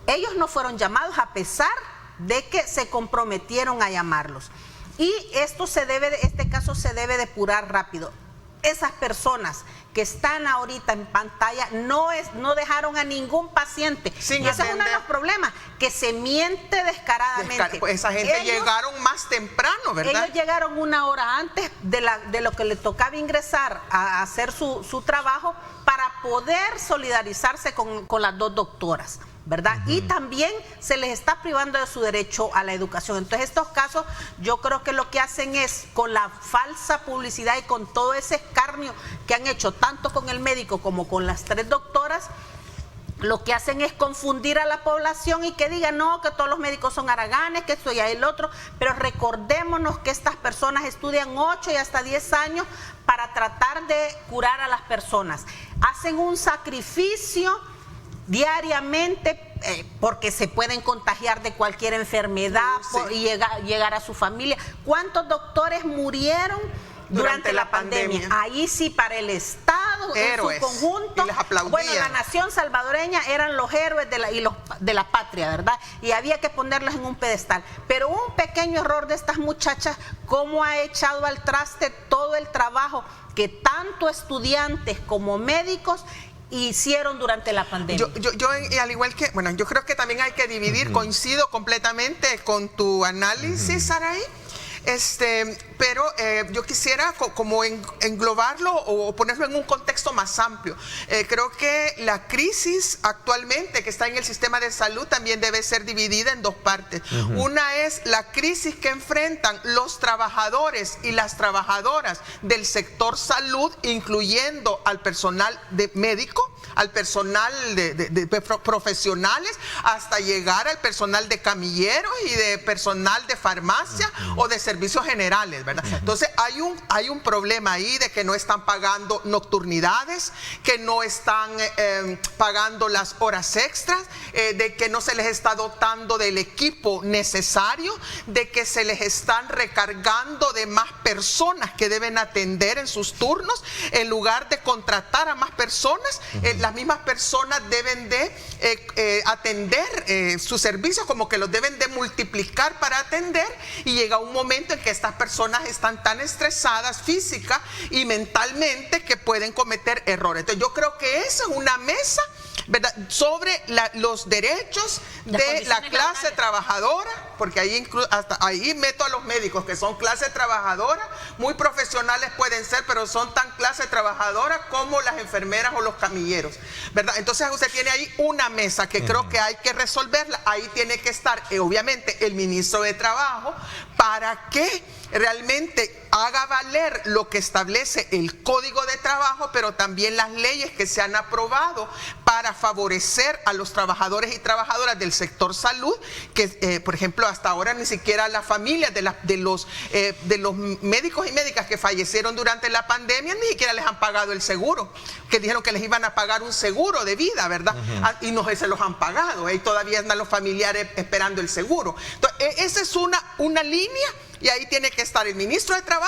ellos no fueron llamados a pesar de que se comprometieron a llamarlos. Y este caso se debe depurar rápido. Esas personas que están ahorita en pantalla no dejaron a ningún paciente. Y ese es uno de los problemas, que se miente descaradamente. Pues esa gente llegaron más temprano, ¿verdad? Ellos llegaron 1 hora antes de lo que le tocaba ingresar a hacer su trabajo para poder solidarizarse con las 2 doctoras, ¿verdad? Y también se les está privando de su derecho a la educación. Entonces, estos casos yo creo que lo que hacen es, con la falsa publicidad y con todo ese escarnio que han hecho tanto con el médico como con las 3 doctoras, lo que hacen es confundir a la población y que digan, no, que todos los médicos son haraganes, que esto y el otro, pero recordémonos que estas personas estudian 8 y hasta 10 años para tratar de curar a las personas. Hacen un sacrificio diariamente porque se pueden contagiar de cualquier enfermedad y llegar a su familia. ¿Cuántos doctores murieron durante la pandemia? Ahí sí, para el Estado héroes, en su conjunto, bueno, la nación salvadoreña eran los héroes de la patria, ¿verdad? Y había que ponerlos en un pedestal. Pero un pequeño error de estas muchachas, cómo ha echado al traste todo el trabajo que tanto estudiantes como médicos hicieron durante la pandemia. Yo al igual que, bueno, yo creo que también hay que dividir, coincido completamente con tu análisis, Saraí. Pero yo quisiera como englobarlo o ponerlo en un contexto más amplio. Creo que la crisis actualmente que está en el sistema de salud también debe ser dividida en 2 partes. Una es la crisis que enfrentan los trabajadores y las trabajadoras del sector salud, incluyendo al personal médico, al personal de profesionales, hasta llegar al personal de camilleros y de personal de farmacia o de servicios generales, ¿verdad? Entonces hay un problema ahí de que no están pagando nocturnidades, que no están pagando las horas extras, de que no se les está dotando del equipo necesario, de que se les están recargando de más personas que deben atender en sus turnos, en lugar de contratar a más personas. Las mismas personas deben de atender sus servicios, como que los deben de multiplicar para atender, y llega un momento en que estas personas están tan estresadas física y mentalmente que pueden cometer errores. Entonces yo creo que esa es una mesa, ¿verdad?, sobre los derechos de la clase trabajadora, porque hasta ahí meto a los médicos, que son clase trabajadora, muy profesionales pueden ser, pero son tan clase trabajadora como las enfermeras o los camilleros, ¿verdad? Entonces usted tiene ahí una mesa que creo que hay que resolverla. Ahí tiene que estar obviamente el ministro de Trabajo, para que realmente haga valer lo que establece el Código de Trabajo, pero también las leyes que se han aprobado para favorecer a los trabajadores y trabajadoras del sector salud, que por ejemplo hasta ahora ni siquiera las familias de los médicos y médicas que fallecieron durante la pandemia ni siquiera les han pagado el seguro, que dijeron que les iban a pagar un seguro de vida, ¿verdad? Y no se los han pagado, y todavía están los familiares esperando el seguro. Entonces, esa es una línea, y ahí tiene que estar el ministro de Trabajo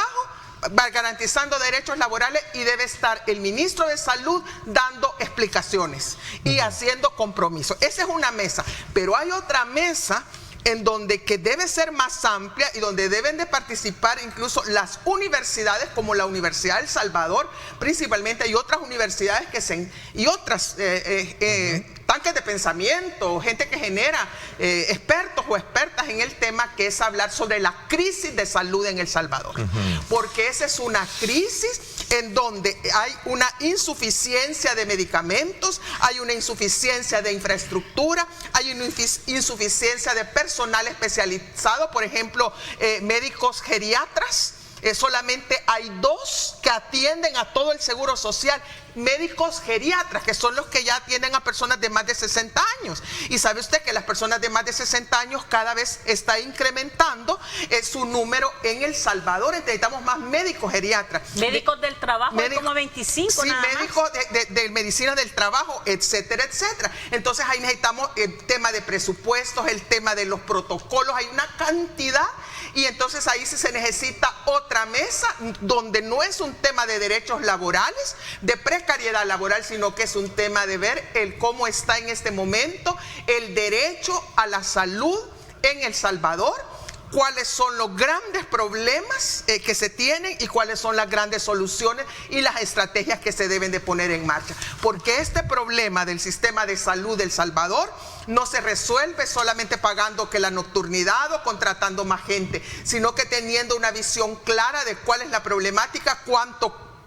garantizando derechos laborales, y debe estar el ministro de Salud dando explicaciones y haciendo compromisos. Esa es una mesa, pero hay otra mesa en donde que debe ser más amplia y donde deben de participar incluso las universidades como la Universidad del Salvador, principalmente, y otras universidades y otras tanques de pensamiento, gente que genera expertos o expertas en el tema, que es hablar sobre la crisis de salud en El Salvador. Porque esa es una crisis en donde hay una insuficiencia de medicamentos, hay una insuficiencia de infraestructura, hay una insuficiencia de personal especializado, por ejemplo, médicos geriatras. Solamente hay 2 que atienden a todo el seguro social, médicos geriatras, que son los que ya atienden a personas de más de 60 años. Y sabe usted que las personas de más de 60 años cada vez está incrementando su número en El Salvador. Necesitamos más médicos geriatras. Médicos del trabajo, hay como 25. Sí, médicos de medicina del trabajo, etcétera, etcétera. Entonces ahí necesitamos el tema de presupuestos, el tema de los protocolos, hay una cantidad. Y entonces ahí sí se necesita otra mesa donde no es un tema de derechos laborales, de precariedad laboral, sino que es un tema de ver cómo está en este momento el derecho a la salud en El Salvador, cuáles son los grandes problemas que se tienen y cuáles son las grandes soluciones y las estrategias que se deben de poner en marcha. Porque este problema del sistema de salud de El Salvador no se resuelve solamente pagando que la nocturnidad o contratando más gente, sino que teniendo una visión clara de cuál es la problemática,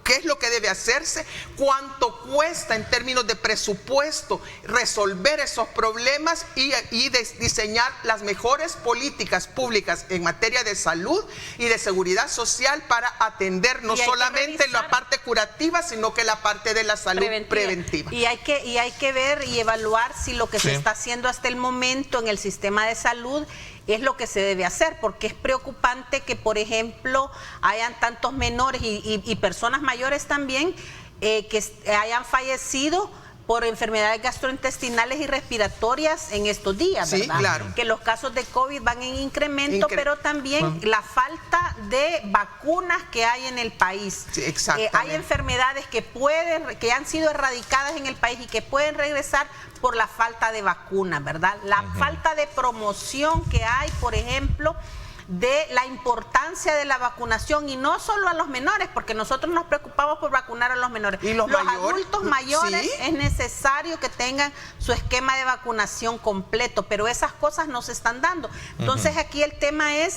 qué es lo que debe hacerse, cuánto cuesta en términos de presupuesto resolver esos problemas y diseñar las mejores políticas públicas en materia de salud y de seguridad social para atender no solamente la parte curativa, sino que la parte de la salud preventiva. Y hay que ver y evaluar si lo que se está haciendo hasta el momento en el sistema de salud es lo que se debe hacer, porque es preocupante que, por ejemplo, hayan tantos menores y personas mayores también que hayan fallecido por enfermedades gastrointestinales y respiratorias en estos días, ¿verdad? Sí, claro. Que los casos de COVID van en incremento, pero también la falta de vacunas que hay en el país. Sí, exactamente. Hay enfermedades que han sido erradicadas en el país y que pueden regresar por la falta de vacunas, ¿verdad? La falta de promoción que hay, por ejemplo, de la importancia de la vacunación, y no solo a los menores, porque nosotros nos preocupamos por vacunar a los menores. ¿Y los adultos mayores? Sí. Es necesario que tengan su esquema de vacunación completo, pero esas cosas no se están dando. Entonces aquí el tema es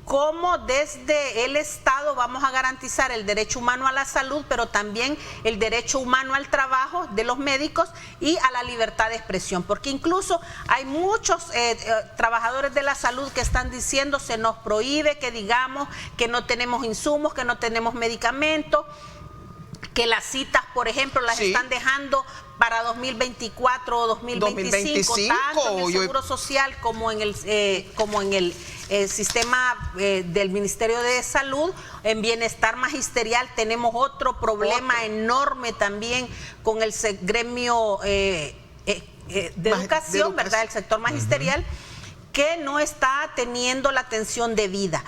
cómo desde el Estado vamos a garantizar el derecho humano a la salud, pero también el derecho humano al trabajo de los médicos y a la libertad de expresión, porque incluso hay muchos trabajadores de la salud que están diciendo se nos prohíbe que digamos que no tenemos insumos, que no tenemos medicamentos, que las citas, por ejemplo, las están dejando para 2024 o 2025, tanto en el Seguro Social como en el sistema del Ministerio de Salud. En Bienestar Magisterial tenemos otro problema enorme también con el gremio de educación, ¿verdad? El sector magisterial, que no está teniendo la atención debida.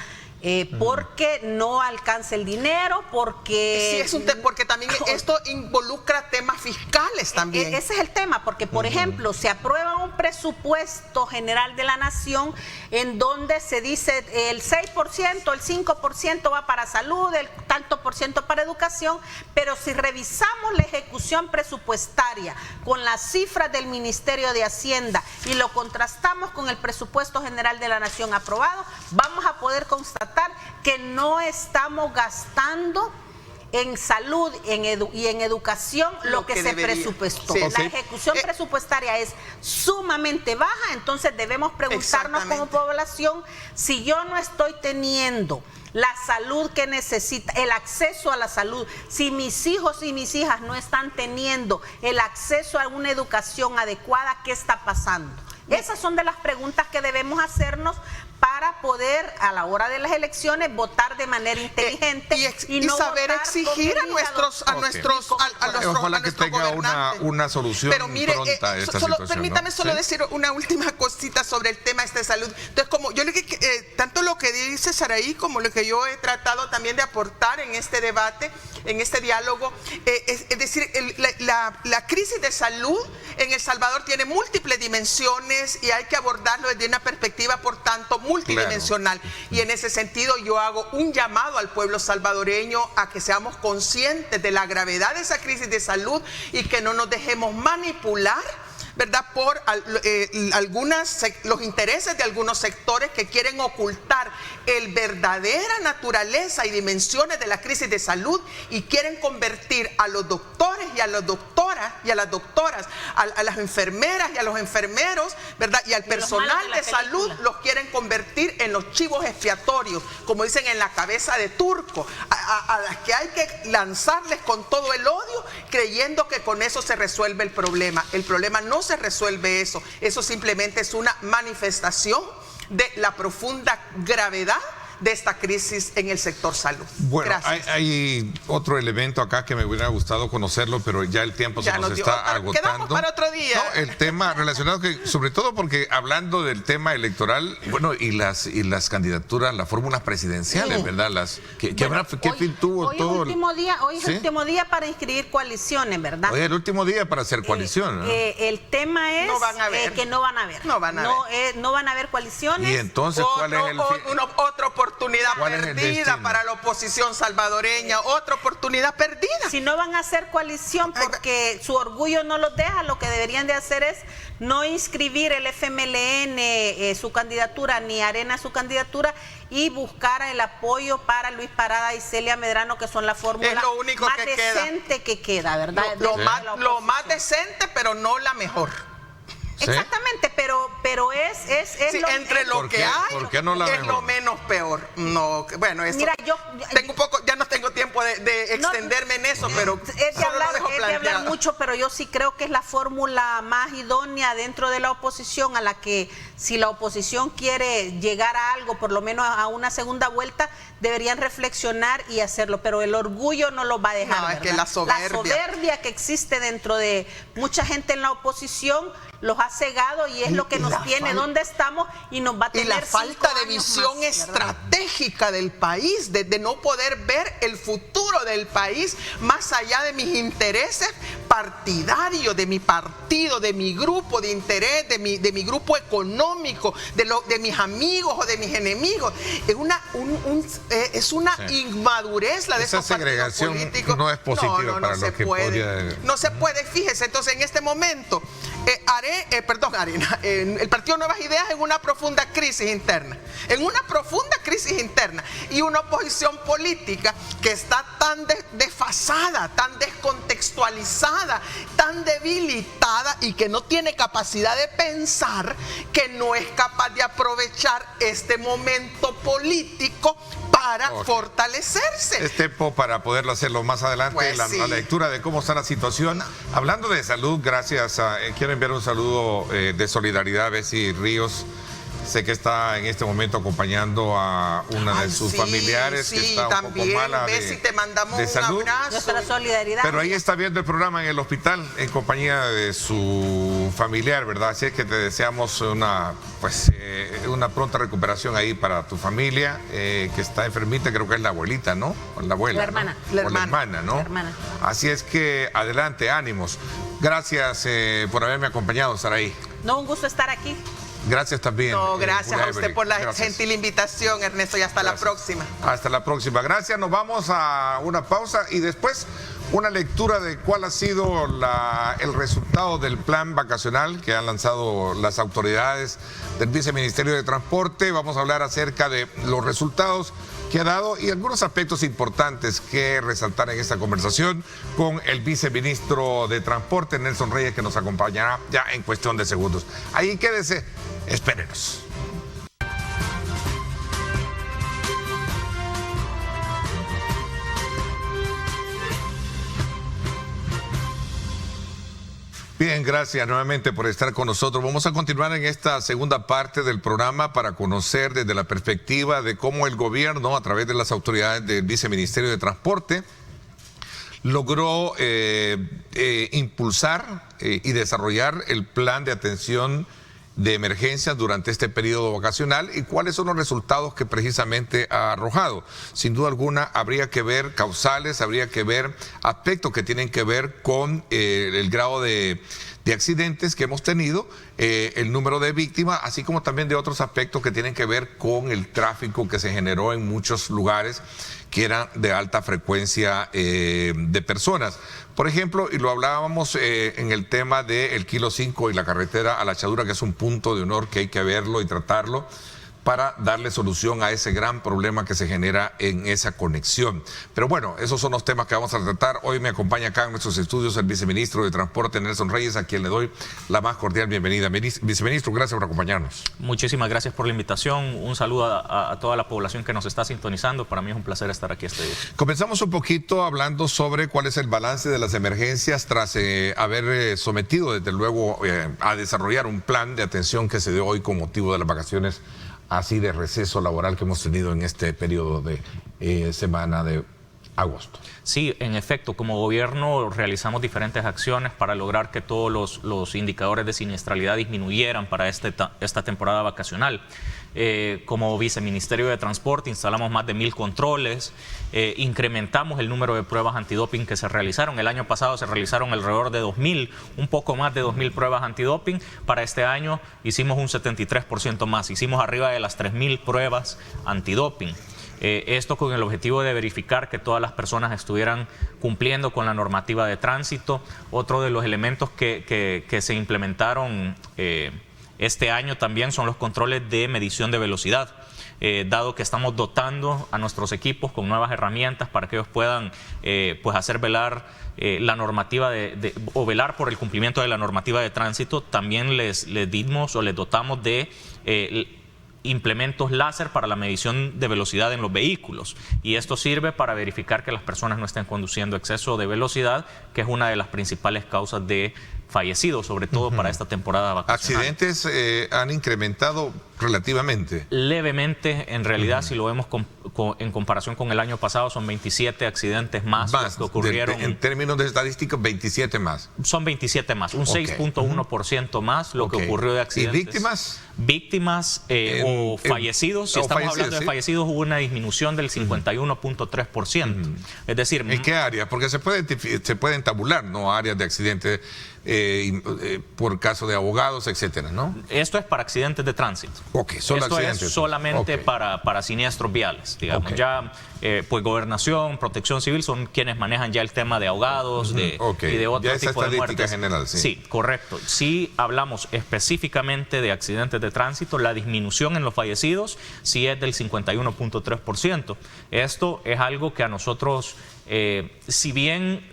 Porque no alcanza el dinero, porque... Sí, porque también esto involucra temas fiscales también. Ese es el tema, porque por ejemplo, se aprueba un presupuesto general de la nación en donde se dice el 6%, el 5% va para salud, el tanto por ciento para educación, pero si revisamos la ejecución presupuestaria con las cifras del Ministerio de Hacienda y lo contrastamos con el presupuesto general de la nación aprobado, vamos a poder constatar que no estamos gastando en salud y en educación lo que se presupuestó. La ejecución presupuestaria es sumamente baja, entonces debemos preguntarnos como población si yo no estoy teniendo la salud que necesita, el acceso a la salud, si mis hijos y mis hijas no están teniendo el acceso a una educación adecuada, ¿qué está pasando? Esas son de las preguntas que debemos hacernos para poder a la hora de las elecciones votar de manera inteligente y no saber exigir a nuestros ojalá que tenga una solución pero mire, pronta a esta solo, situación, permítame ¿no? solo ¿Sí? decir una última cosita sobre el tema de salud. Entonces, como yo tanto lo que dice Saraí como lo que yo he tratado también de aportar en este debate, en este diálogo, es decir, la crisis de salud en El Salvador tiene múltiples dimensiones y hay que abordarlo desde una perspectiva, por tanto, multidimensional. Claro. Y en ese sentido yo hago un llamado al pueblo salvadoreño a que seamos conscientes de la gravedad de esa crisis de salud y que no nos dejemos manipular, ¿verdad?, por los intereses de algunos sectores que quieren ocultar el verdadera naturaleza y dimensiones de la crisis de salud y quieren convertir a los doctores y a las doctoras a las enfermeras y a los enfermeros, ¿verdad?, y al personal de salud los quieren convertir en los chivos expiatorios, como dicen, en la cabeza de turco, a las que hay que lanzarles con todo el odio, creyendo que con eso se resuelve el problema. El problema no se resuelve eso simplemente es una manifestación de la profunda gravedad de esta crisis en el sector salud. Bueno, hay otro elemento acá que me hubiera gustado conocerlo, pero ya el tiempo se nos está agotando. Quedamos para otro día. No, el tema relacionado, sobre todo porque hablando del tema electoral, bueno, y las candidaturas, las fórmulas presidenciales, ¿verdad? ¿Qué fin tuvo hoy todo? Hoy es el último día para inscribir coaliciones, ¿verdad? Hoy es el último día para hacer coalición, ¿no? El tema es que no van a haber. No van a haber coaliciones. Y entonces, ¿cuál es el otra oportunidad perdida para la oposición salvadoreña, otra oportunidad perdida? Si no van a hacer coalición porque su orgullo no los deja, lo que deberían de hacer es no inscribir el FMLN su candidatura, ni Arena su candidatura, y buscar el apoyo para Luis Parada y Celia Medrano, que son la fórmula más decente que queda, ¿verdad? Lo más decente, pero no la mejor. ¿Sí? Exactamente, pero es sí, entre lo que hay es lo menos peor. No, bueno, eso. Mira, yo tengo un poco, ya no tengo tiempo de extenderme en eso, pero es de hablar mucho, pero yo sí creo que es la fórmula más idónea dentro de la oposición, a la que si la oposición quiere llegar a algo, por lo menos a una segunda vuelta, deberían reflexionar y hacerlo, pero el orgullo no los va a dejar. No, es que la soberbia que existe dentro de mucha gente en la oposición los ha cegado y es lo que nos tiene donde estamos y nos va a tener. Y la falta de visión estratégica del país, de no poder ver el futuro del país más allá de mis intereses partidarios, de mi partido, de mi grupo de interés, de mi grupo económico, de mis amigos o de mis enemigos. Es una inmadurez la de esa esos partidos políticos. No es positiva para lo que podría... No se puede, fíjese. Entonces, en este momento, el Partido Nuevas Ideas en una profunda crisis interna. Y una oposición política que está tan desfasada, tan descontextualizada, tan debilitada y que no tiene capacidad de pensar, que no es capaz de aprovechar este momento político para fortalecerse. Es tiempo para poderlo hacerlo más adelante, pues la lectura de cómo está la situación. Hablando de salud, gracias quiero enviar un saludo de solidaridad a Bessie Ríos. Sé que está en este momento acompañando a una de sus familiares que está un poco mala te mandamos de salud. Un abrazo. Nuestra solidaridad. Pero ahí está viendo el programa en el hospital en compañía de su familiar, ¿verdad? Así es que te deseamos una pronta recuperación ahí para tu familia que está enfermita, creo que es la abuelita, ¿no? O la abuela. La hermana. ¿No? La hermana, ¿no? La hermana. Así es que adelante, ánimos. Gracias por haberme acompañado, Saraí. No, un gusto estar aquí. Gracias también. No, gracias a usted por la gentil invitación, Ernesto, y hasta la próxima. Hasta la próxima. Gracias, nos vamos a una pausa y después una lectura de cuál ha sido el resultado del plan vacacional que han lanzado las autoridades del Viceministerio de Transporte. Vamos a hablar acerca de los resultados que ha dado y algunos aspectos importantes que resaltar en esta conversación con el viceministro de Transporte, Nelson Reyes, que nos acompañará ya en cuestión de segundos. Ahí quédese, espérenos. Bien, gracias nuevamente por estar con nosotros. Vamos a continuar en esta segunda parte del programa para conocer desde la perspectiva de cómo el gobierno, a través de las autoridades del Viceministerio de Transporte, logró impulsar y desarrollar el plan de atención de emergencias durante este periodo vacacional y cuáles son los resultados que precisamente ha arrojado. Sin duda alguna habría que ver causales, habría que ver aspectos que tienen que ver con el grado de accidentes que hemos tenido, el número de víctimas, así como también de otros aspectos que tienen que ver con el tráfico que se generó en muchos lugares que eran de alta frecuencia de personas. Por ejemplo, y lo hablábamos en el tema del Kilo 5 y la carretera a La Echadura, que es un punto de honor que hay que verlo y tratarlo para darle solución a ese gran problema que se genera en esa conexión. Pero bueno, esos son los temas que vamos a tratar. Hoy me acompaña acá en nuestros estudios el viceministro de Transporte, Nelson Reyes, a quien le doy la más cordial bienvenida. Viceministro, gracias por acompañarnos. Muchísimas gracias por la invitación. Un saludo a toda la población que nos está sintonizando. Para mí es un placer estar aquí este día. Comenzamos un poquito hablando sobre cuál es el balance de las emergencias tras haber sometido, desde luego, a desarrollar un plan de atención que se dio hoy con motivo de las vacaciones así de receso laboral que hemos tenido en este periodo de semana de agosto. Sí, en efecto, como gobierno realizamos diferentes acciones para lograr que todos los indicadores de siniestralidad disminuyeran para esta temporada vacacional. Como Viceministerio de Transporte instalamos más de 1000 controles, incrementamos el número de pruebas antidoping que se realizaron. El año pasado se realizaron alrededor de 2000, un poco más de 2000 pruebas antidoping. Para este año hicimos un 73% más, hicimos arriba de las 3000 pruebas antidoping. Esto con el objetivo de verificar que todas las personas estuvieran cumpliendo con la normativa de tránsito. Otro de los elementos que se implementaron este año también son los controles de medición de velocidad, dado que estamos dotando a nuestros equipos con nuevas herramientas para que ellos puedan pues hacer velar la normativa o velar por el cumplimiento de la normativa de tránsito. También les dimos o les dotamos de implementos láser para la medición de velocidad en los vehículos, y esto sirve para verificar que las personas no estén conduciendo exceso de velocidad, que es una de las principales causas de fallecidos, sobre todo para esta temporada vacacional. ¿Accidentes han incrementado relativamente? Levemente, en realidad, si lo vemos en comparación con el año pasado, son 27 accidentes más los que ocurrieron. En términos de estadísticas, 27 más. Son 27 más, un 6.1% más lo que ocurrió de accidentes. ¿Y víctimas? Víctimas o fallecidos, si estamos hablando de fallecidos, hubo una disminución del 51.3%. Es decir, ¿en qué área? Porque se pueden tabular, ¿no?, áreas de accidentes por caso de abogados, etcétera, ¿no? Esto es para accidentes de tránsito. Solo esto accidentes. Es solamente para siniestros viales, digamos. Ya, pues Gobernación, Protección Civil son quienes manejan ya el tema de ahogados y de otro tipo de muertes. General, sí, correcto. Si hablamos específicamente de accidentes de tránsito, la disminución en los fallecidos sí es del 51.3%. Esto es algo que a nosotros, si bien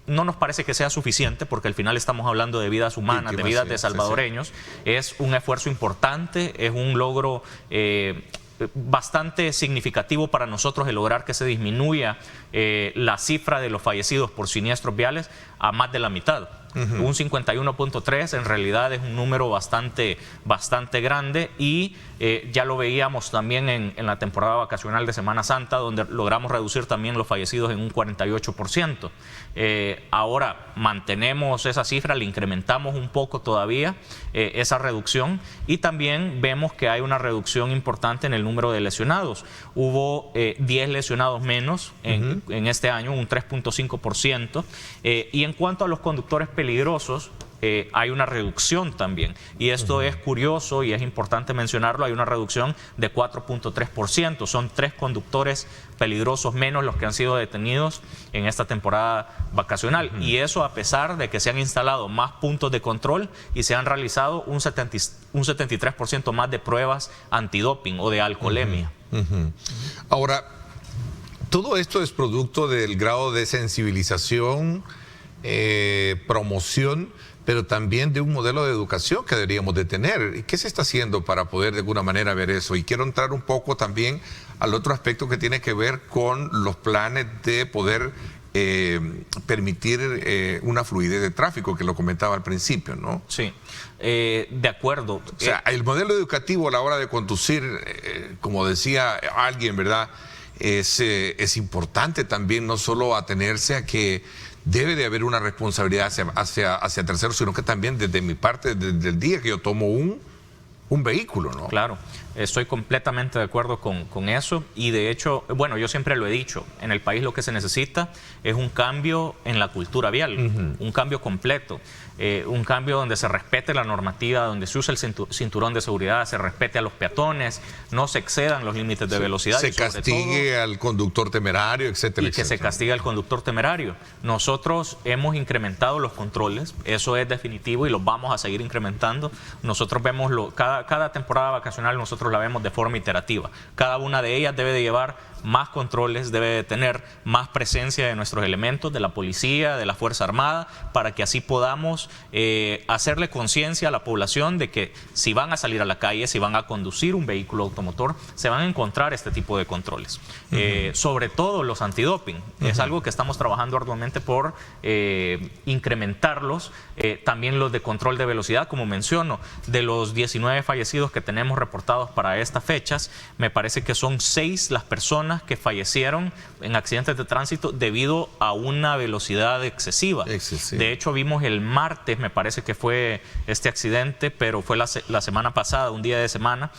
no nos parece que sea suficiente, porque al final estamos hablando de vidas humanas, víctimas, de vidas de salvadoreños, es un esfuerzo importante, es un logro bastante significativo para nosotros el lograr que se disminuya la cifra de los fallecidos por siniestros viales a más de la mitad. Un 51.3 en realidad es un número bastante grande, y ya lo veíamos también en la temporada vacacional de Semana Santa, donde logramos reducir también los fallecidos en un 48%. Ahora mantenemos esa cifra, le incrementamos un poco todavía esa reducción, y también vemos que hay una reducción importante en el número de lesionados. Hubo 10 lesionados menos en este año, un 3.5%, y en cuanto a los conductores peligrosos, hay una reducción también, y esto es curioso y es importante mencionarlo. Hay una reducción de 4.3%, son 3 conductores peligrosos menos los que han sido detenidos en esta temporada vacacional, y eso a pesar de que se han instalado más puntos de control y se han realizado un 73% más de pruebas antidoping o de alcoholemia. Ahora, todo esto es producto del grado de sensibilización, promoción, pero también de un modelo de educación que deberíamos de tener. ¿Y qué se está haciendo para poder de alguna manera ver eso? Y quiero entrar un poco también al otro aspecto que tiene que ver con los planes de poder permitir una fluidez de tráfico, que lo comentaba al principio, ¿no? Sí, de acuerdo. O sea, el modelo educativo a la hora de conducir, como decía alguien, ¿verdad? Es importante también no solo atenerse a que debe de haber una responsabilidad hacia terceros, sino que también desde mi parte, desde el día que yo tomo un vehículo, ¿no? Claro, estoy completamente de acuerdo con eso, y de hecho, bueno, yo siempre lo he dicho, en el país lo que se necesita es un cambio en la cultura vial, un cambio completo, un cambio donde se respete la normativa, donde se usa el cinturón de seguridad, se respete a los peatones, no se excedan los límites de velocidad. Se castigue al conductor temerario, etcétera, y que se castigue al conductor temerario. Nosotros hemos incrementado los controles, eso es definitivo, y los vamos a seguir incrementando. Nosotros vemos cada temporada vacacional, nosotros la vemos de forma iterativa. Cada una de ellas debe de llevar más controles, debe de tener más presencia de nuestros elementos, de la policía, de la Fuerza Armada, para que así podamos hacerle conciencia a la población de que si van a salir a la calle, si van a conducir un vehículo automotor, se van a encontrar este tipo de controles. Sobre todo los antidoping. Es algo que estamos trabajando arduamente por incrementarlos. También los de control de velocidad, como menciono, de los 19 fallecidos que tenemos reportados para estas fechas, me parece que son 6 las personas que fallecieron en accidentes de tránsito debido a una velocidad excesiva. De hecho, vimos el martes, me parece que fue este accidente, pero fue la semana pasada, un día de semana,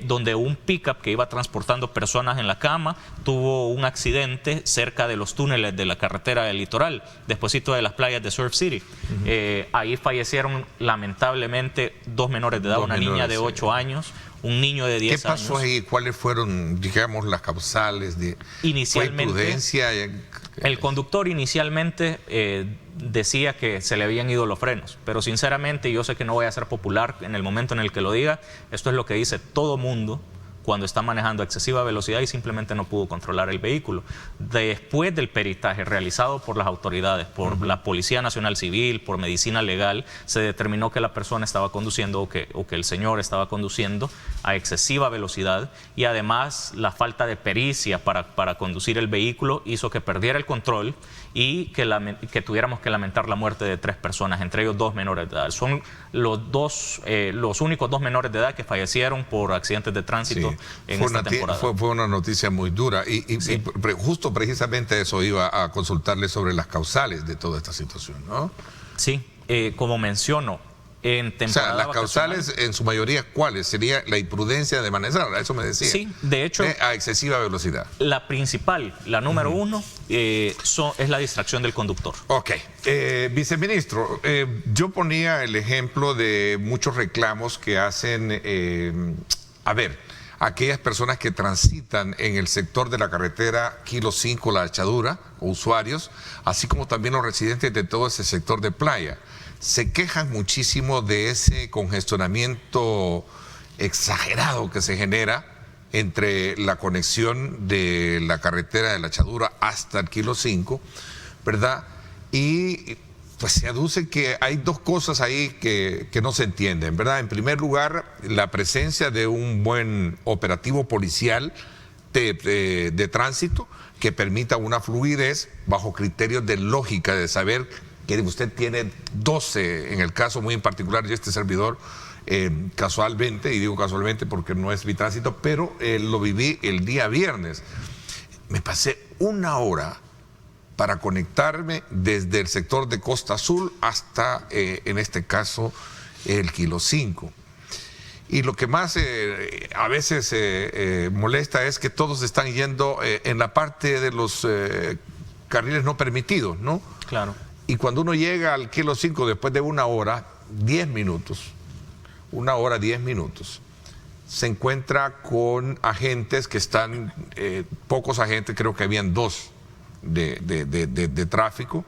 donde un pickup que iba transportando personas en la cama tuvo un accidente cerca de los túneles de la carretera del litoral, despuesito de las playas de Surf City. Ahí fallecieron lamentablemente 2 menores de edad, una niña de 8 años, un niño de 10 años. ¿Qué pasó ahí? ¿Cuáles fueron, digamos, las causales de imprudencia? El conductor inicialmente decía que se le habían ido los frenos, pero sinceramente yo sé que no voy a ser popular en el momento en el que lo diga. Esto es lo que dice todo mundo cuando está manejando a excesiva velocidad y simplemente no pudo controlar el vehículo. Después del peritaje realizado por las autoridades, por la Policía Nacional Civil, por Medicina Legal, se determinó que la persona estaba conduciendo o que el señor estaba conduciendo a excesiva velocidad, y además la falta de pericia para conducir el vehículo hizo que perdiera el control y que tuviéramos que lamentar la muerte de 3 personas, entre ellos 2 menores de edad. Son los únicos 2 menores de edad que fallecieron por accidentes de tránsito en esta temporada. Fue una noticia muy dura y justo precisamente eso iba a consultarle sobre las causales de toda esta situación, ¿no? Sí, como menciono, en temporada las causales en su mayoría, ¿cuáles? Sería la imprudencia de manejar, eso me decía. Sí, de hecho, a excesiva velocidad. La principal, la número 1, es la distracción del conductor. Ok. Viceministro, yo ponía el ejemplo de muchos reclamos que hacen, aquellas personas que transitan en el sector de la carretera Kilo 5, La Echadura, o usuarios, así como también los residentes de todo ese sector de playa. Se quejan muchísimo de ese congestionamiento exagerado que se genera entre la conexión de la carretera de La Echadura hasta el Kilo 5, ¿verdad? Y pues se aduce que hay 2 cosas ahí que no se entienden, ¿verdad? En primer lugar, la presencia de un buen operativo policial de tránsito que permita una fluidez bajo criterios de lógica, de saber que usted tiene 12, en el caso muy en particular de este servidor, casualmente, y digo casualmente porque no es mi tránsito, pero lo viví el día viernes. Me pasé 1 hora para conectarme desde el sector de Costa Azul hasta, en este caso, el Kilo 5. Y lo que más a veces molesta es que todos están yendo en la parte de los carriles no permitidos, ¿no? Claro. Y cuando uno llega al Kilo 5 después de 1 hora, 10 minutos, 1 hora, 10 minutos, se encuentra con agentes que están, pocos agentes, creo que habían 2 de tráfico,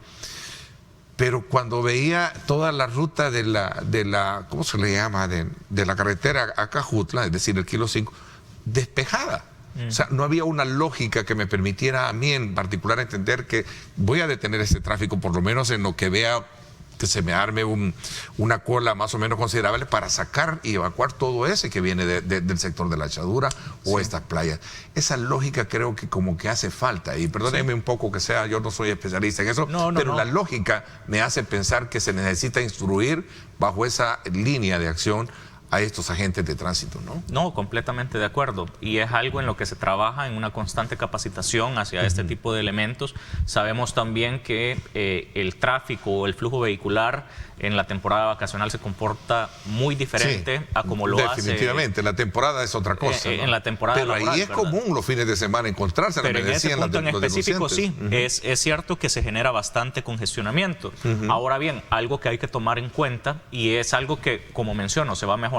pero cuando veía toda la ruta de la ¿cómo se le llama? De la carretera a Cajutla, es decir, el Kilo 5, despejada. O sea, no había una lógica que me permitiera a mí en particular entender que voy a detener este tráfico, por lo menos en lo que vea que se me arme una cola más o menos considerable para sacar y evacuar todo ese que viene del sector de la Echadura o estas playas. Esa lógica creo que como que hace falta, y perdónenme un poco que sea, yo no soy especialista en eso, pero la lógica me hace pensar que se necesita instruir bajo esa línea de acción a estos agentes de tránsito, ¿no? No, completamente de acuerdo. Y es algo en lo que se trabaja en una constante capacitación hacia este tipo de elementos. Sabemos también que el tráfico o el flujo vehicular en la temporada vacacional se comporta muy diferente a como lo hace. Definitivamente, la temporada es otra cosa. En la temporada pero laboral, ahí es común los fines de semana encontrarse. Pero en ese punto en específico sí, es cierto que se genera bastante congestionamiento. Ahora bien, algo que hay que tomar en cuenta, y es algo que, como menciono, se va mejorando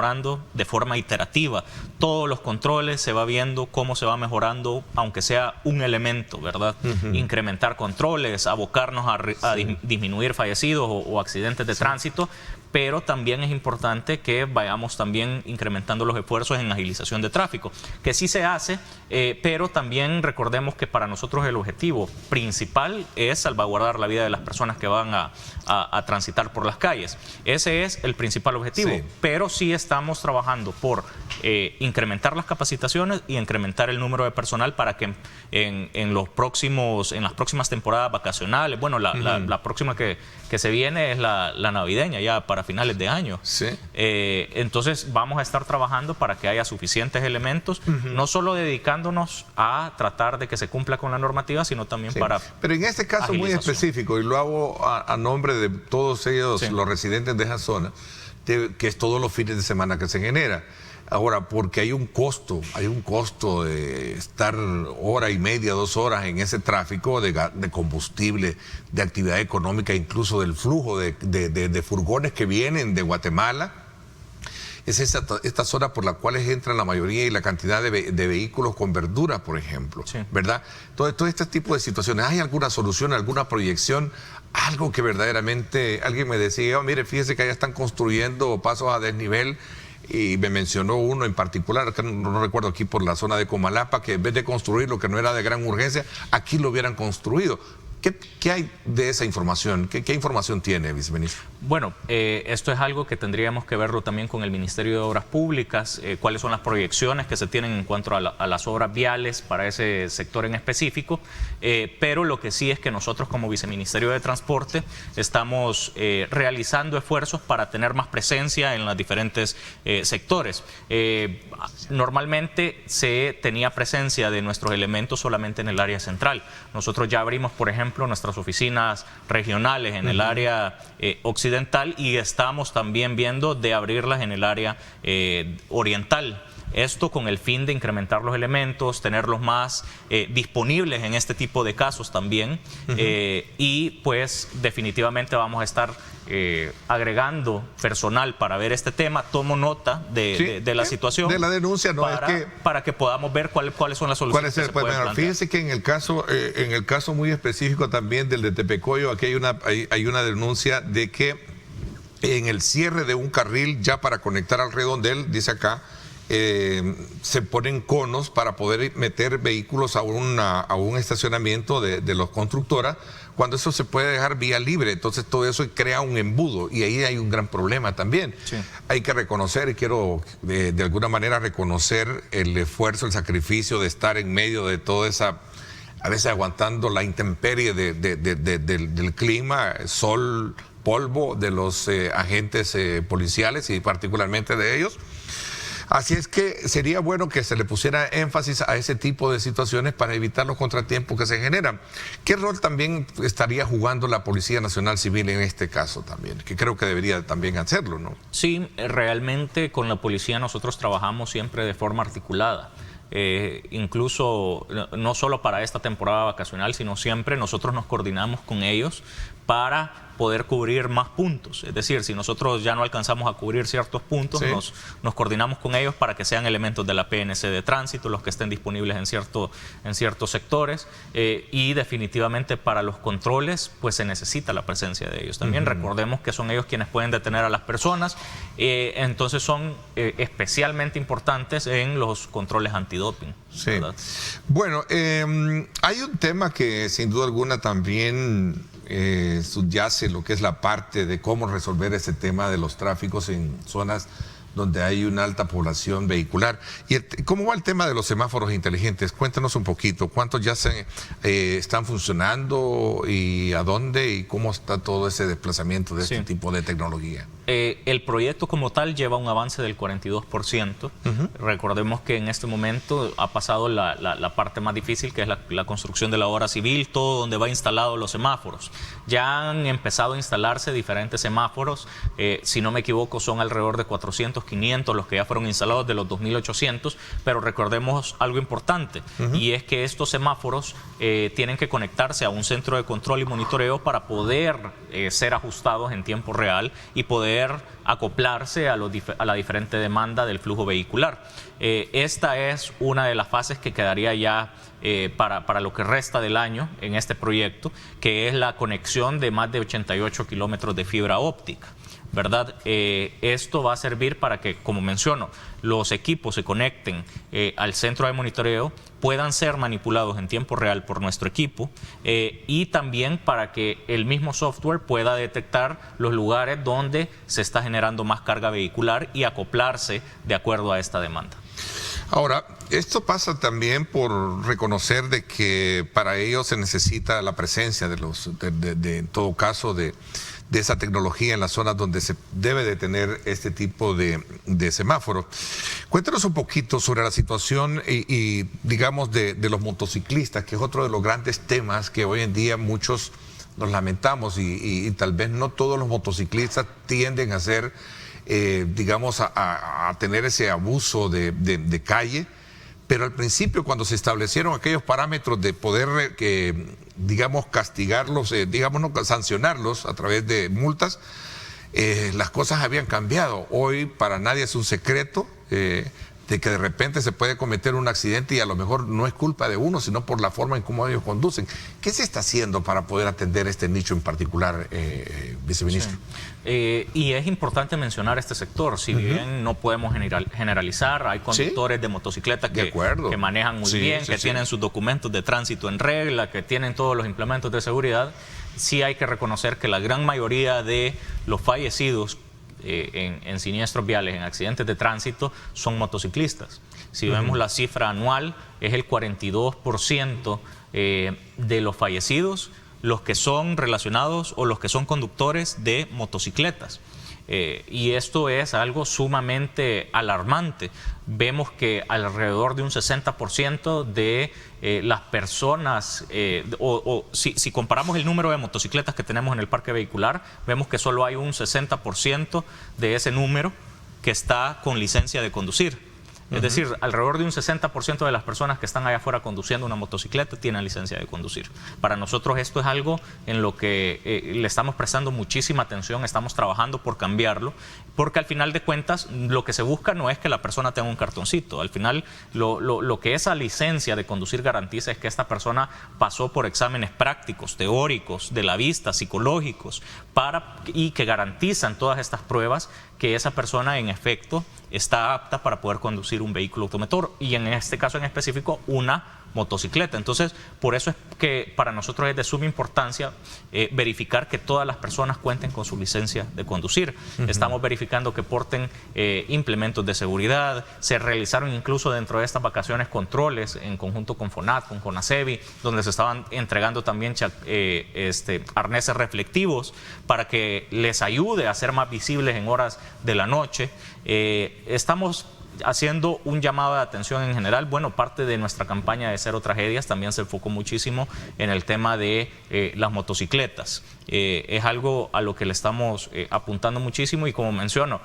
de forma iterativa. Todos los controles se va viendo cómo se va mejorando, aunque sea un elemento, ¿verdad? Incrementar controles, abocarnos a disminuir fallecidos o accidentes de tránsito, pero también es importante que vayamos también incrementando los esfuerzos en agilización de tráfico, que sí se hace, pero también recordemos que para nosotros el objetivo principal es salvaguardar la vida de las personas que van a transitar por las calles. Ese es el principal objetivo, pero sí estamos trabajando por incrementar las capacitaciones y incrementar el número de personal para que en las próximas temporadas vacacionales, bueno, la próxima que se viene es la navideña, ya para finales de año. Entonces vamos a estar trabajando para que haya suficientes elementos, no solo dedicándonos a tratar de que se cumpla con la normativa, sino también para... Pero en este caso muy específico, y lo hago a nombre de todos ellos, los residentes de esa zona, que es todos los fines de semana que se genera. Ahora, porque hay un costo de estar hora y media, 2 horas en ese tráfico de combustible, de actividad económica, incluso del flujo de furgones que vienen de Guatemala. Es esta zona por la cual entra la mayoría y la cantidad de vehículos con verduras, por ejemplo, ¿verdad? Todo este tipo de situaciones. ¿Hay alguna solución, alguna proyección? Algo que verdaderamente, alguien me decía, mire, fíjese que allá están construyendo pasos a desnivel, y me mencionó uno en particular, que no recuerdo, aquí por la zona de Comalapa, que en vez de construir lo que no era de gran urgencia, aquí lo hubieran construido. ¿Qué hay de esa información? ¿Qué información tiene, viceministro? Bueno, esto es algo que tendríamos que verlo también con el Ministerio de Obras Públicas, cuáles son las proyecciones que se tienen en cuanto a las obras viales para ese sector en específico, pero lo que sí es que nosotros como Viceministerio de Transporte estamos realizando esfuerzos para tener más presencia en los diferentes sectores. Normalmente se tenía presencia de nuestros elementos solamente en el área central. Nosotros ya abrimos, por ejemplo, nuestras oficinas regionales en el área occidental, y estamos también viendo de abrirlas en el área oriental. Esto con el fin de incrementar los elementos, tenerlos más disponibles en este tipo de casos también. Y pues definitivamente vamos a estar agregando personal para ver este tema. Tomo nota de la situación. De la denuncia, para que podamos ver cuáles son las soluciones que se pueden plantear. Fíjense que en el caso muy específico también del de Tepecoyo, aquí hay una denuncia de que en el cierre de un carril ya para conectar al redondel, dice acá, se ponen conos para poder meter vehículos a un estacionamiento de los constructoras, cuando eso se puede dejar vía libre. Entonces todo eso crea un embudo, y ahí hay un gran problema también. Hay que reconocer, y quiero de alguna manera reconocer el esfuerzo, el sacrificio de estar en medio de toda esa, a veces aguantando la intemperie del clima, sol, polvo, de los agentes policiales y particularmente de ellos. Así es que sería bueno que se le pusiera énfasis a ese tipo de situaciones para evitar los contratiempos que se generan. ¿Qué rol también estaría jugando la Policía Nacional Civil en este caso también? Que creo que debería también hacerlo, ¿no? Sí, realmente con la policía nosotros trabajamos siempre de forma articulada. Incluso no solo para esta temporada vacacional, sino siempre nosotros nos coordinamos con ellos para poder cubrir más puntos. Es decir, si nosotros ya no alcanzamos a cubrir ciertos puntos, nos coordinamos con ellos para que sean elementos de la PNC de tránsito los que estén disponibles en ciertos sectores, y definitivamente para los controles pues se necesita la presencia de ellos. También recordemos que son ellos quienes pueden detener a las personas, entonces son especialmente importantes en los controles antidoping. ¿Verdad? Bueno, hay un tema que sin duda alguna también subyace lo que es la parte de cómo resolver ese tema de los tráficos en zonas donde hay una alta población vehicular. ¿Y cómo va el tema de los semáforos inteligentes? Cuéntanos un poquito, ¿cuántos ya están funcionando y a dónde y cómo está todo ese desplazamiento de este tipo de tecnología? El proyecto como tal lleva un avance del 42%. Recordemos que en este momento ha pasado la parte más difícil, que es la construcción de la obra civil, todo donde va instalado los semáforos. Ya han empezado a instalarse diferentes semáforos, si no me equivoco son alrededor de 400, 500 los que ya fueron instalados de los 2.800, pero recordemos algo importante, y es que estos semáforos tienen que conectarse a un centro de control y monitoreo para poder ser ajustados en tiempo real y poder acoplarse a la diferente demanda del flujo vehicular. Esta es una de las fases que quedaría ya para lo que resta del año en este proyecto, que es la conexión de más de 88 kilómetros de fibra óptica, ¿verdad? Esto va a servir para que, como menciono, los equipos se conecten al centro de monitoreo, puedan ser manipulados en tiempo real por nuestro equipo y también para que el mismo software pueda detectar los lugares donde se está generando más carga vehicular y acoplarse de acuerdo a esta demanda. Ahora, esto pasa también por reconocer de que para ello se necesita la presencia en todo caso, de esa tecnología en las zonas donde se debe de tener este tipo de semáforos. Cuéntanos un poquito sobre la situación y digamos, de los motociclistas, que es otro de los grandes temas que hoy en día muchos nos lamentamos y tal vez no todos los motociclistas tienden a ser, digamos, a tener ese abuso de calle. Pero al principio, cuando se establecieron aquellos parámetros de poder, digamos, castigarlos, digamos, no, sancionarlos a través de multas, las cosas habían cambiado. Hoy para nadie es un secreto de que de repente se puede cometer un accidente y a lo mejor no es culpa de uno, sino por la forma en cómo ellos conducen. ¿Qué se está haciendo para poder atender este nicho en particular, viceministro? Sí. Y es importante mencionar este sector, si bien no podemos generalizar, hay conductores de motocicletas que manejan muy bien, que tienen sus documentos de tránsito en regla, que tienen todos los implementos de seguridad. Sí hay que reconocer que la gran mayoría de los fallecidos en siniestros viales, en accidentes de tránsito, son motociclistas. Si vemos la cifra anual, es el 42% de los fallecidos los que son relacionados o los que son conductores de motocicletas. Y esto es algo sumamente alarmante. Vemos que alrededor de un 60% de las personas, si comparamos el número de motocicletas que tenemos en el parque vehicular, vemos que solo hay un 60% de ese número que está con licencia de conducir. Es decir, alrededor de un 60% de las personas que están allá afuera conduciendo una motocicleta tienen licencia de conducir. Para nosotros esto es algo en lo que le estamos prestando muchísima atención, estamos trabajando por cambiarlo, porque al final de cuentas lo que se busca no es que la persona tenga un cartoncito. Al final lo que esa licencia de conducir garantiza es que esta persona pasó por exámenes prácticos, teóricos, de la vista, psicológicos, y que garantizan todas estas pruebas que esa persona en efecto está apta para poder conducir un vehículo automotor y en este caso en específico una motocicleta. Entonces, por eso es que para nosotros es de suma importancia verificar que todas las personas cuenten con su licencia de conducir. Estamos verificando que porten implementos de seguridad. Se realizaron incluso dentro de estas vacaciones controles en conjunto con FONAT, con CONACEBI, donde se estaban entregando también arneses reflectivos para que les ayude a ser más visibles en horas de la noche. Estamos haciendo un llamado de atención en general. Bueno, parte de nuestra campaña de Cero Tragedias también se enfocó muchísimo en el tema de las motocicletas. Es algo a lo que le estamos apuntando muchísimo y, como menciono,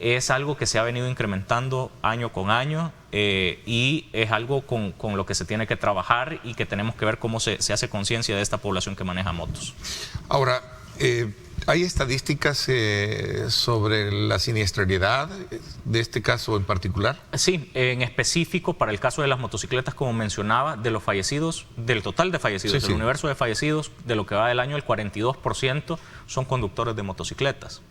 es algo que se ha venido incrementando año con año y es algo con lo que se tiene que trabajar y que tenemos que ver cómo se hace conciencia de esta población que maneja motos. Ahora, ¿hay estadísticas sobre la siniestralidad de este caso en particular? Sí, en específico para el caso de las motocicletas, como mencionaba, de los fallecidos, del total de fallecidos, del universo de fallecidos, de lo que va del año, el 42% son conductores de motocicletas.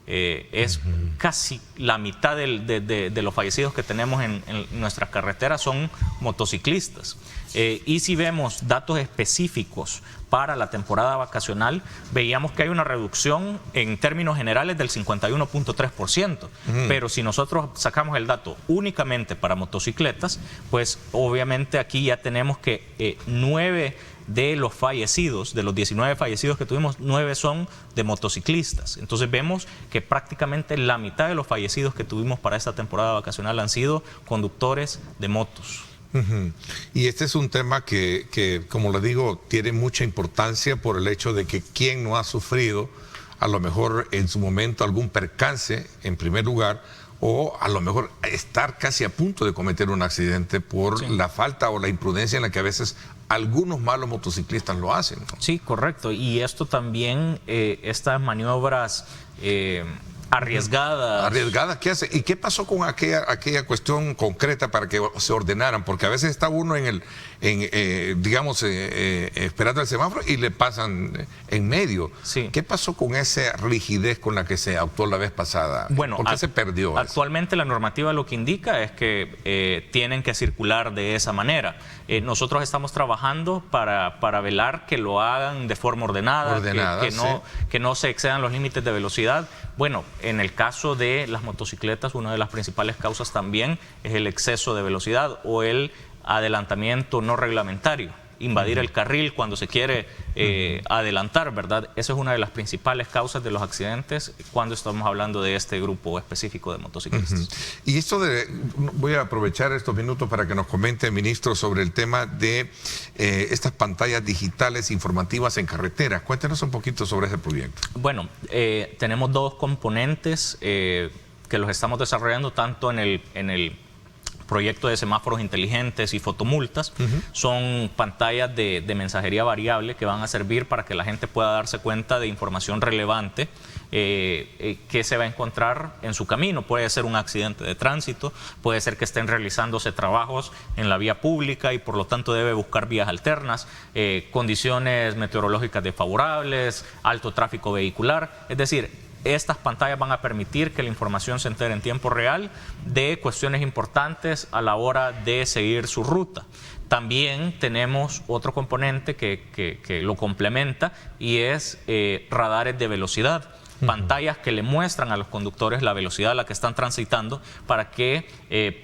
Es casi la mitad de los fallecidos que tenemos en nuestras carreteras son motociclistas. Y si vemos datos específicos para la temporada vacacional, veíamos que hay una reducción en términos generales del 51.3%. Pero si nosotros sacamos el dato únicamente para motocicletas, pues obviamente aquí ya tenemos que 9 de los fallecidos, de los 19 fallecidos que tuvimos, 9 son de motociclistas. Entonces vemos que prácticamente la mitad de los fallecidos que tuvimos para esta temporada vacacional han sido conductores de motos. Y este es un tema que, como le digo, tiene mucha importancia por el hecho de que quien no ha sufrido, a lo mejor en su momento, algún percance, en primer lugar, o a lo mejor estar casi a punto de cometer un accidente por la falta o la imprudencia en la que a veces algunos malos motociclistas lo hacen, ¿no? Sí, correcto. Y esto también, estas maniobras arriesgadas. Arriesgadas, ¿qué hace? ¿Y qué pasó con aquella cuestión concreta para que se ordenaran? Porque a veces está uno esperando el semáforo y le pasan en medio. Sí. ¿Qué pasó con esa rigidez con la que se actuó la vez pasada? Bueno, ¿por qué se perdió actualmente la normativa lo que indica es que tienen que circular de esa manera. Nosotros estamos trabajando para velar que lo hagan de forma ordenada, que no se excedan los límites de velocidad. Bueno, en el caso de las motocicletas, una de las principales causas también es el exceso de velocidad o el adelantamiento no reglamentario, invadir el carril cuando se quiere adelantar, ¿verdad? Esa es una de las principales causas de los accidentes cuando estamos hablando de este grupo específico de motociclistas. Y esto voy a aprovechar estos minutos para que nos comente, ministro, sobre el tema de estas pantallas digitales informativas en carreteras. Cuéntenos un poquito sobre ese proyecto. Bueno, tenemos 2 componentes que los estamos desarrollando tanto en el proyecto de semáforos inteligentes y fotomultas. Son pantallas de mensajería variable que van a servir para que la gente pueda darse cuenta de información relevante que se va a encontrar en su camino. Puede ser un accidente de tránsito, puede ser que estén realizándose trabajos en la vía pública y por lo tanto debe buscar vías alternas, condiciones meteorológicas desfavorables, alto tráfico vehicular. Es decir, estas pantallas van a permitir que la información se entere en tiempo real de cuestiones importantes a la hora de seguir su ruta. También tenemos otro componente que lo complementa y es radares de velocidad. Pantallas que le muestran a los conductores la velocidad a la que están transitando para que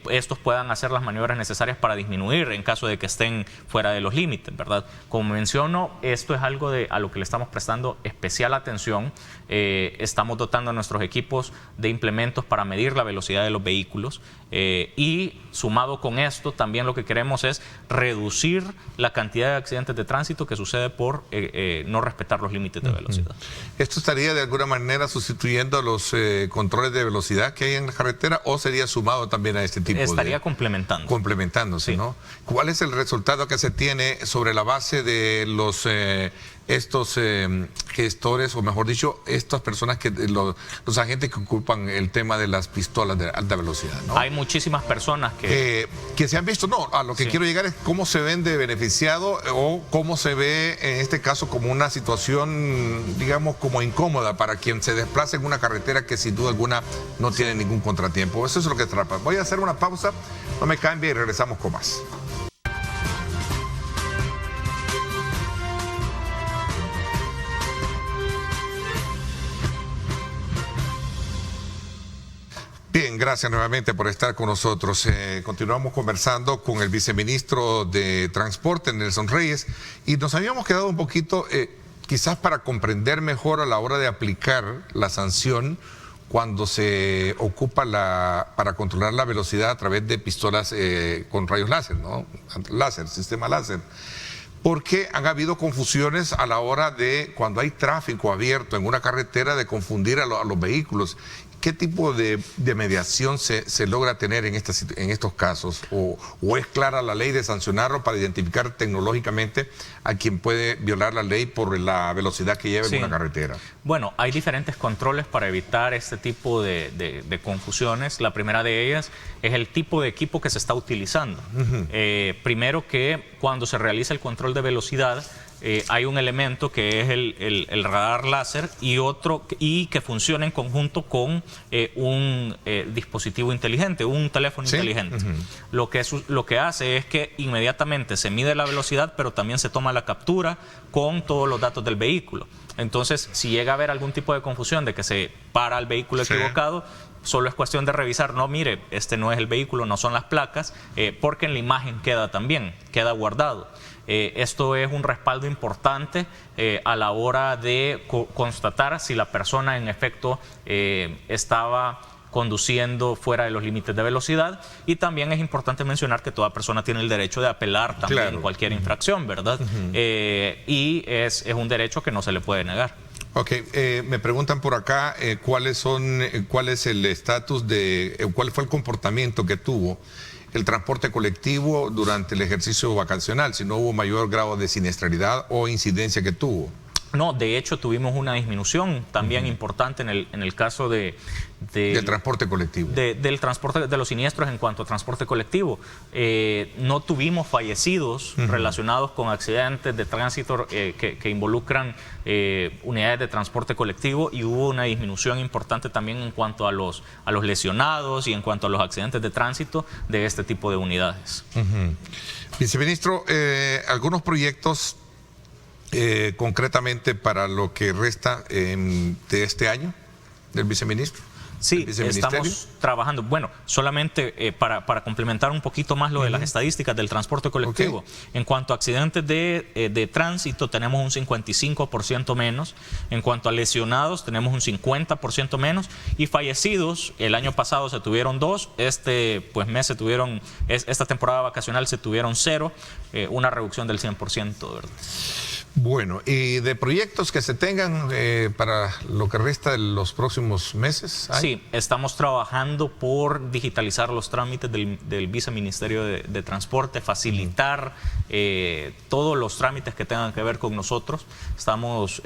estos puedan hacer las maniobras necesarias para disminuir en caso de que estén fuera de los límites, ¿verdad? Como menciono, esto es algo a lo que le estamos prestando especial atención. Estamos dotando a nuestros equipos de implementos para medir la velocidad de los vehículos y sumado con esto también lo que queremos es reducir la cantidad de accidentes de tránsito que sucede por no respetar los límites de velocidad. ¿Esto estaría de alguna manera sustituyendo los controles de velocidad que hay en la carretera o sería sumado también a este tipo Estaría complementándose, sí, ¿no? ¿Cuál es el resultado que se tiene sobre la base de los estos gestores, o mejor dicho, estas personas, los agentes que ocupan el tema de las pistolas de alta velocidad, ¿no? Hay muchísimas personas que se han visto, a lo que quiero llegar es cómo se ven de beneficiado o cómo se ve en este caso como una situación, digamos, como incómoda para quien se desplaza en una carretera que sin duda alguna no tiene ningún contratiempo. Eso es lo que trata. Voy a hacer una pausa, no me cambie y regresamos con más. Bien, gracias nuevamente por estar con nosotros. Continuamos conversando con el viceministro de Transporte, Nelson Reyes, y nos habíamos quedado un poquito, quizás para comprender mejor a la hora de aplicar la sanción cuando se ocupa para controlar la velocidad a través de pistolas con rayos láser, ¿no? Sistema láser. Porque han habido confusiones a la hora de, cuando hay tráfico abierto en una carretera, de confundir a los vehículos. ¿Qué tipo de mediación se logra tener en estos casos? ¿O es clara la ley de sancionarlo para identificar tecnológicamente a quien puede violar la ley por la velocidad que lleva en una carretera? Bueno, hay diferentes controles para evitar este tipo de confusiones. La primera de ellas es el tipo de equipo que se está utilizando. Primero, que cuando se realiza el control de velocidad, hay un elemento que es el radar láser y que funciona en conjunto con un dispositivo inteligente, un teléfono inteligente. Lo que hace es que inmediatamente se mide la velocidad, pero también se toma la captura con todos los datos del vehículo. Entonces, si llega a haber algún tipo de confusión de que se para el vehículo equivocado, solo es cuestión de revisar, no, mire, este no es el vehículo, no son las placas, porque en la imagen queda guardado. Esto es un respaldo importante a la hora de constatar si la persona en efecto estaba conduciendo fuera de los límites de velocidad, y también es importante mencionar que toda persona tiene el derecho de apelar también cualquier infracción, ¿verdad? Y es un derecho que no se le puede negar. Ok, me preguntan por acá cuál es el estatus cuál fue el comportamiento que tuvo el transporte colectivo durante el ejercicio vacacional, si no hubo mayor grado de siniestralidad o incidencia que tuvo. No, de hecho tuvimos una disminución también importante en el caso del transporte colectivo. Del transporte de los siniestros en cuanto a transporte colectivo. No tuvimos fallecidos relacionados con accidentes de tránsito que involucran unidades de transporte colectivo, y hubo una disminución importante también en cuanto a los lesionados y en cuanto a los accidentes de tránsito de este tipo de unidades. Viceministro, algunos proyectos concretamente para lo que resta de este año del viceministro. Sí, estamos trabajando. Bueno, solamente para complementar un poquito más lo de las estadísticas del transporte colectivo. En cuanto a accidentes de tránsito, tenemos un 55% menos. En cuanto a lesionados, tenemos un 50% menos. Y fallecidos, el año pasado se tuvieron 2. Esta temporada vacacional se tuvieron 0. Una reducción del 100%, ¿verdad? Bueno, y de proyectos que se tengan para lo que resta de los próximos meses. Sí, estamos trabajando por digitalizar los trámites del Viceministerio de Transporte, facilitar todos los trámites que tengan que ver con nosotros. Estamos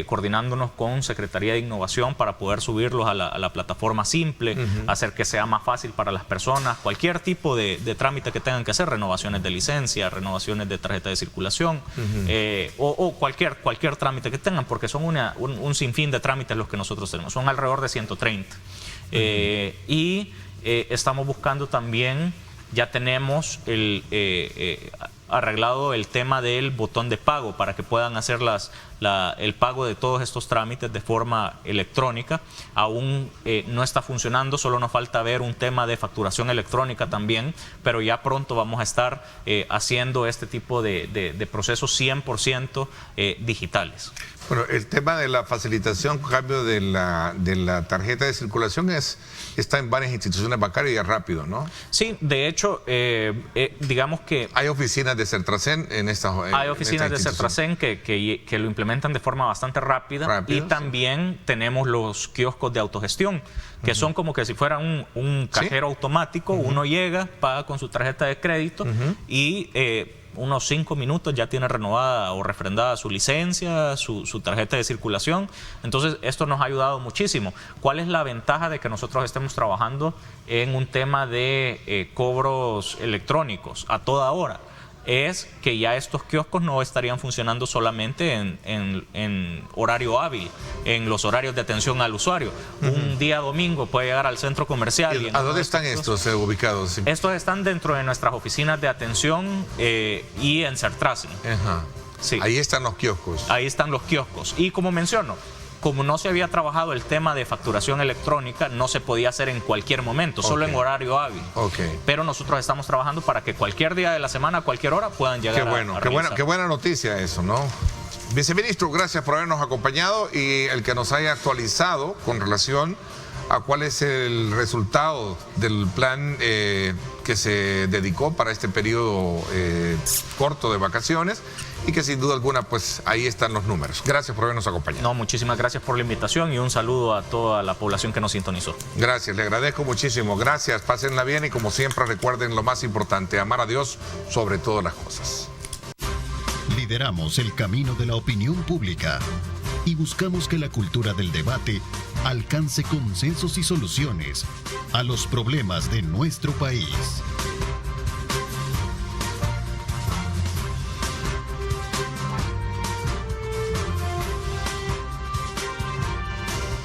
coordinándonos con Secretaría de Innovación para poder subirlos a la plataforma simple, hacer que sea más fácil para las personas, cualquier tipo de trámite que tengan que hacer, renovaciones de licencia, renovaciones de tarjeta de circulación, o cualquier trámite que tengan, porque son un sinfín de trámites los que nosotros tenemos, son alrededor de 130. Estamos buscando también, ya tenemos arreglado el tema del botón de pago para que puedan hacer el pago de todos estos trámites de forma electrónica. Aún no está funcionando, solo nos falta ver un tema de facturación electrónica también, pero ya pronto vamos a estar haciendo este tipo de procesos 100% digitales. Bueno, el tema de la facilitación, cambio de la tarjeta de circulación está en varias instituciones bancarias y es rápido, ¿no? Sí, de hecho, digamos que... ¿Hay oficinas de Sertracén en esta Hay oficinas de Sertracén que lo implementan de forma bastante rápida, y también tenemos los kioscos de autogestión, que son como que si fuera un cajero automático. Uno llega, paga con su tarjeta de crédito y... unos 5 minutos ya tiene renovada o refrendada su licencia, su tarjeta de circulación. Entonces, esto nos ha ayudado muchísimo. ¿Cuál es la ventaja de que nosotros estemos trabajando en un tema de cobros electrónicos a toda hora? Es que ya estos kioscos no estarían funcionando solamente en horario hábil, en los horarios de atención al usuario. Un día domingo puede llegar al centro comercial. ¿A dónde están estos ubicados? Estos están dentro de nuestras oficinas de atención y en Sertracén. Sí. Ahí están los kioscos. Ahí están los kioscos. Y como menciono, como no se había trabajado el tema de facturación electrónica, no se podía hacer en cualquier momento, solo en horario hábil. Pero nosotros estamos trabajando para que cualquier día de la semana, a cualquier hora, puedan llegar Qué buena noticia eso, ¿no? Viceministro, gracias por habernos acompañado y el que nos haya actualizado con relación a cuál es el resultado del plan que se dedicó para este periodo corto de vacaciones, y que sin duda alguna pues ahí están los números. Gracias por habernos acompañado. No, muchísimas gracias por la invitación y un saludo a toda la población que nos sintonizó. Gracias, le agradezco muchísimo. Gracias, pásenla bien y como siempre recuerden lo más importante, amar a Dios sobre todas las cosas. Lideramos el camino de la opinión pública y buscamos que la cultura del debate alcance consensos y soluciones a los problemas de nuestro país.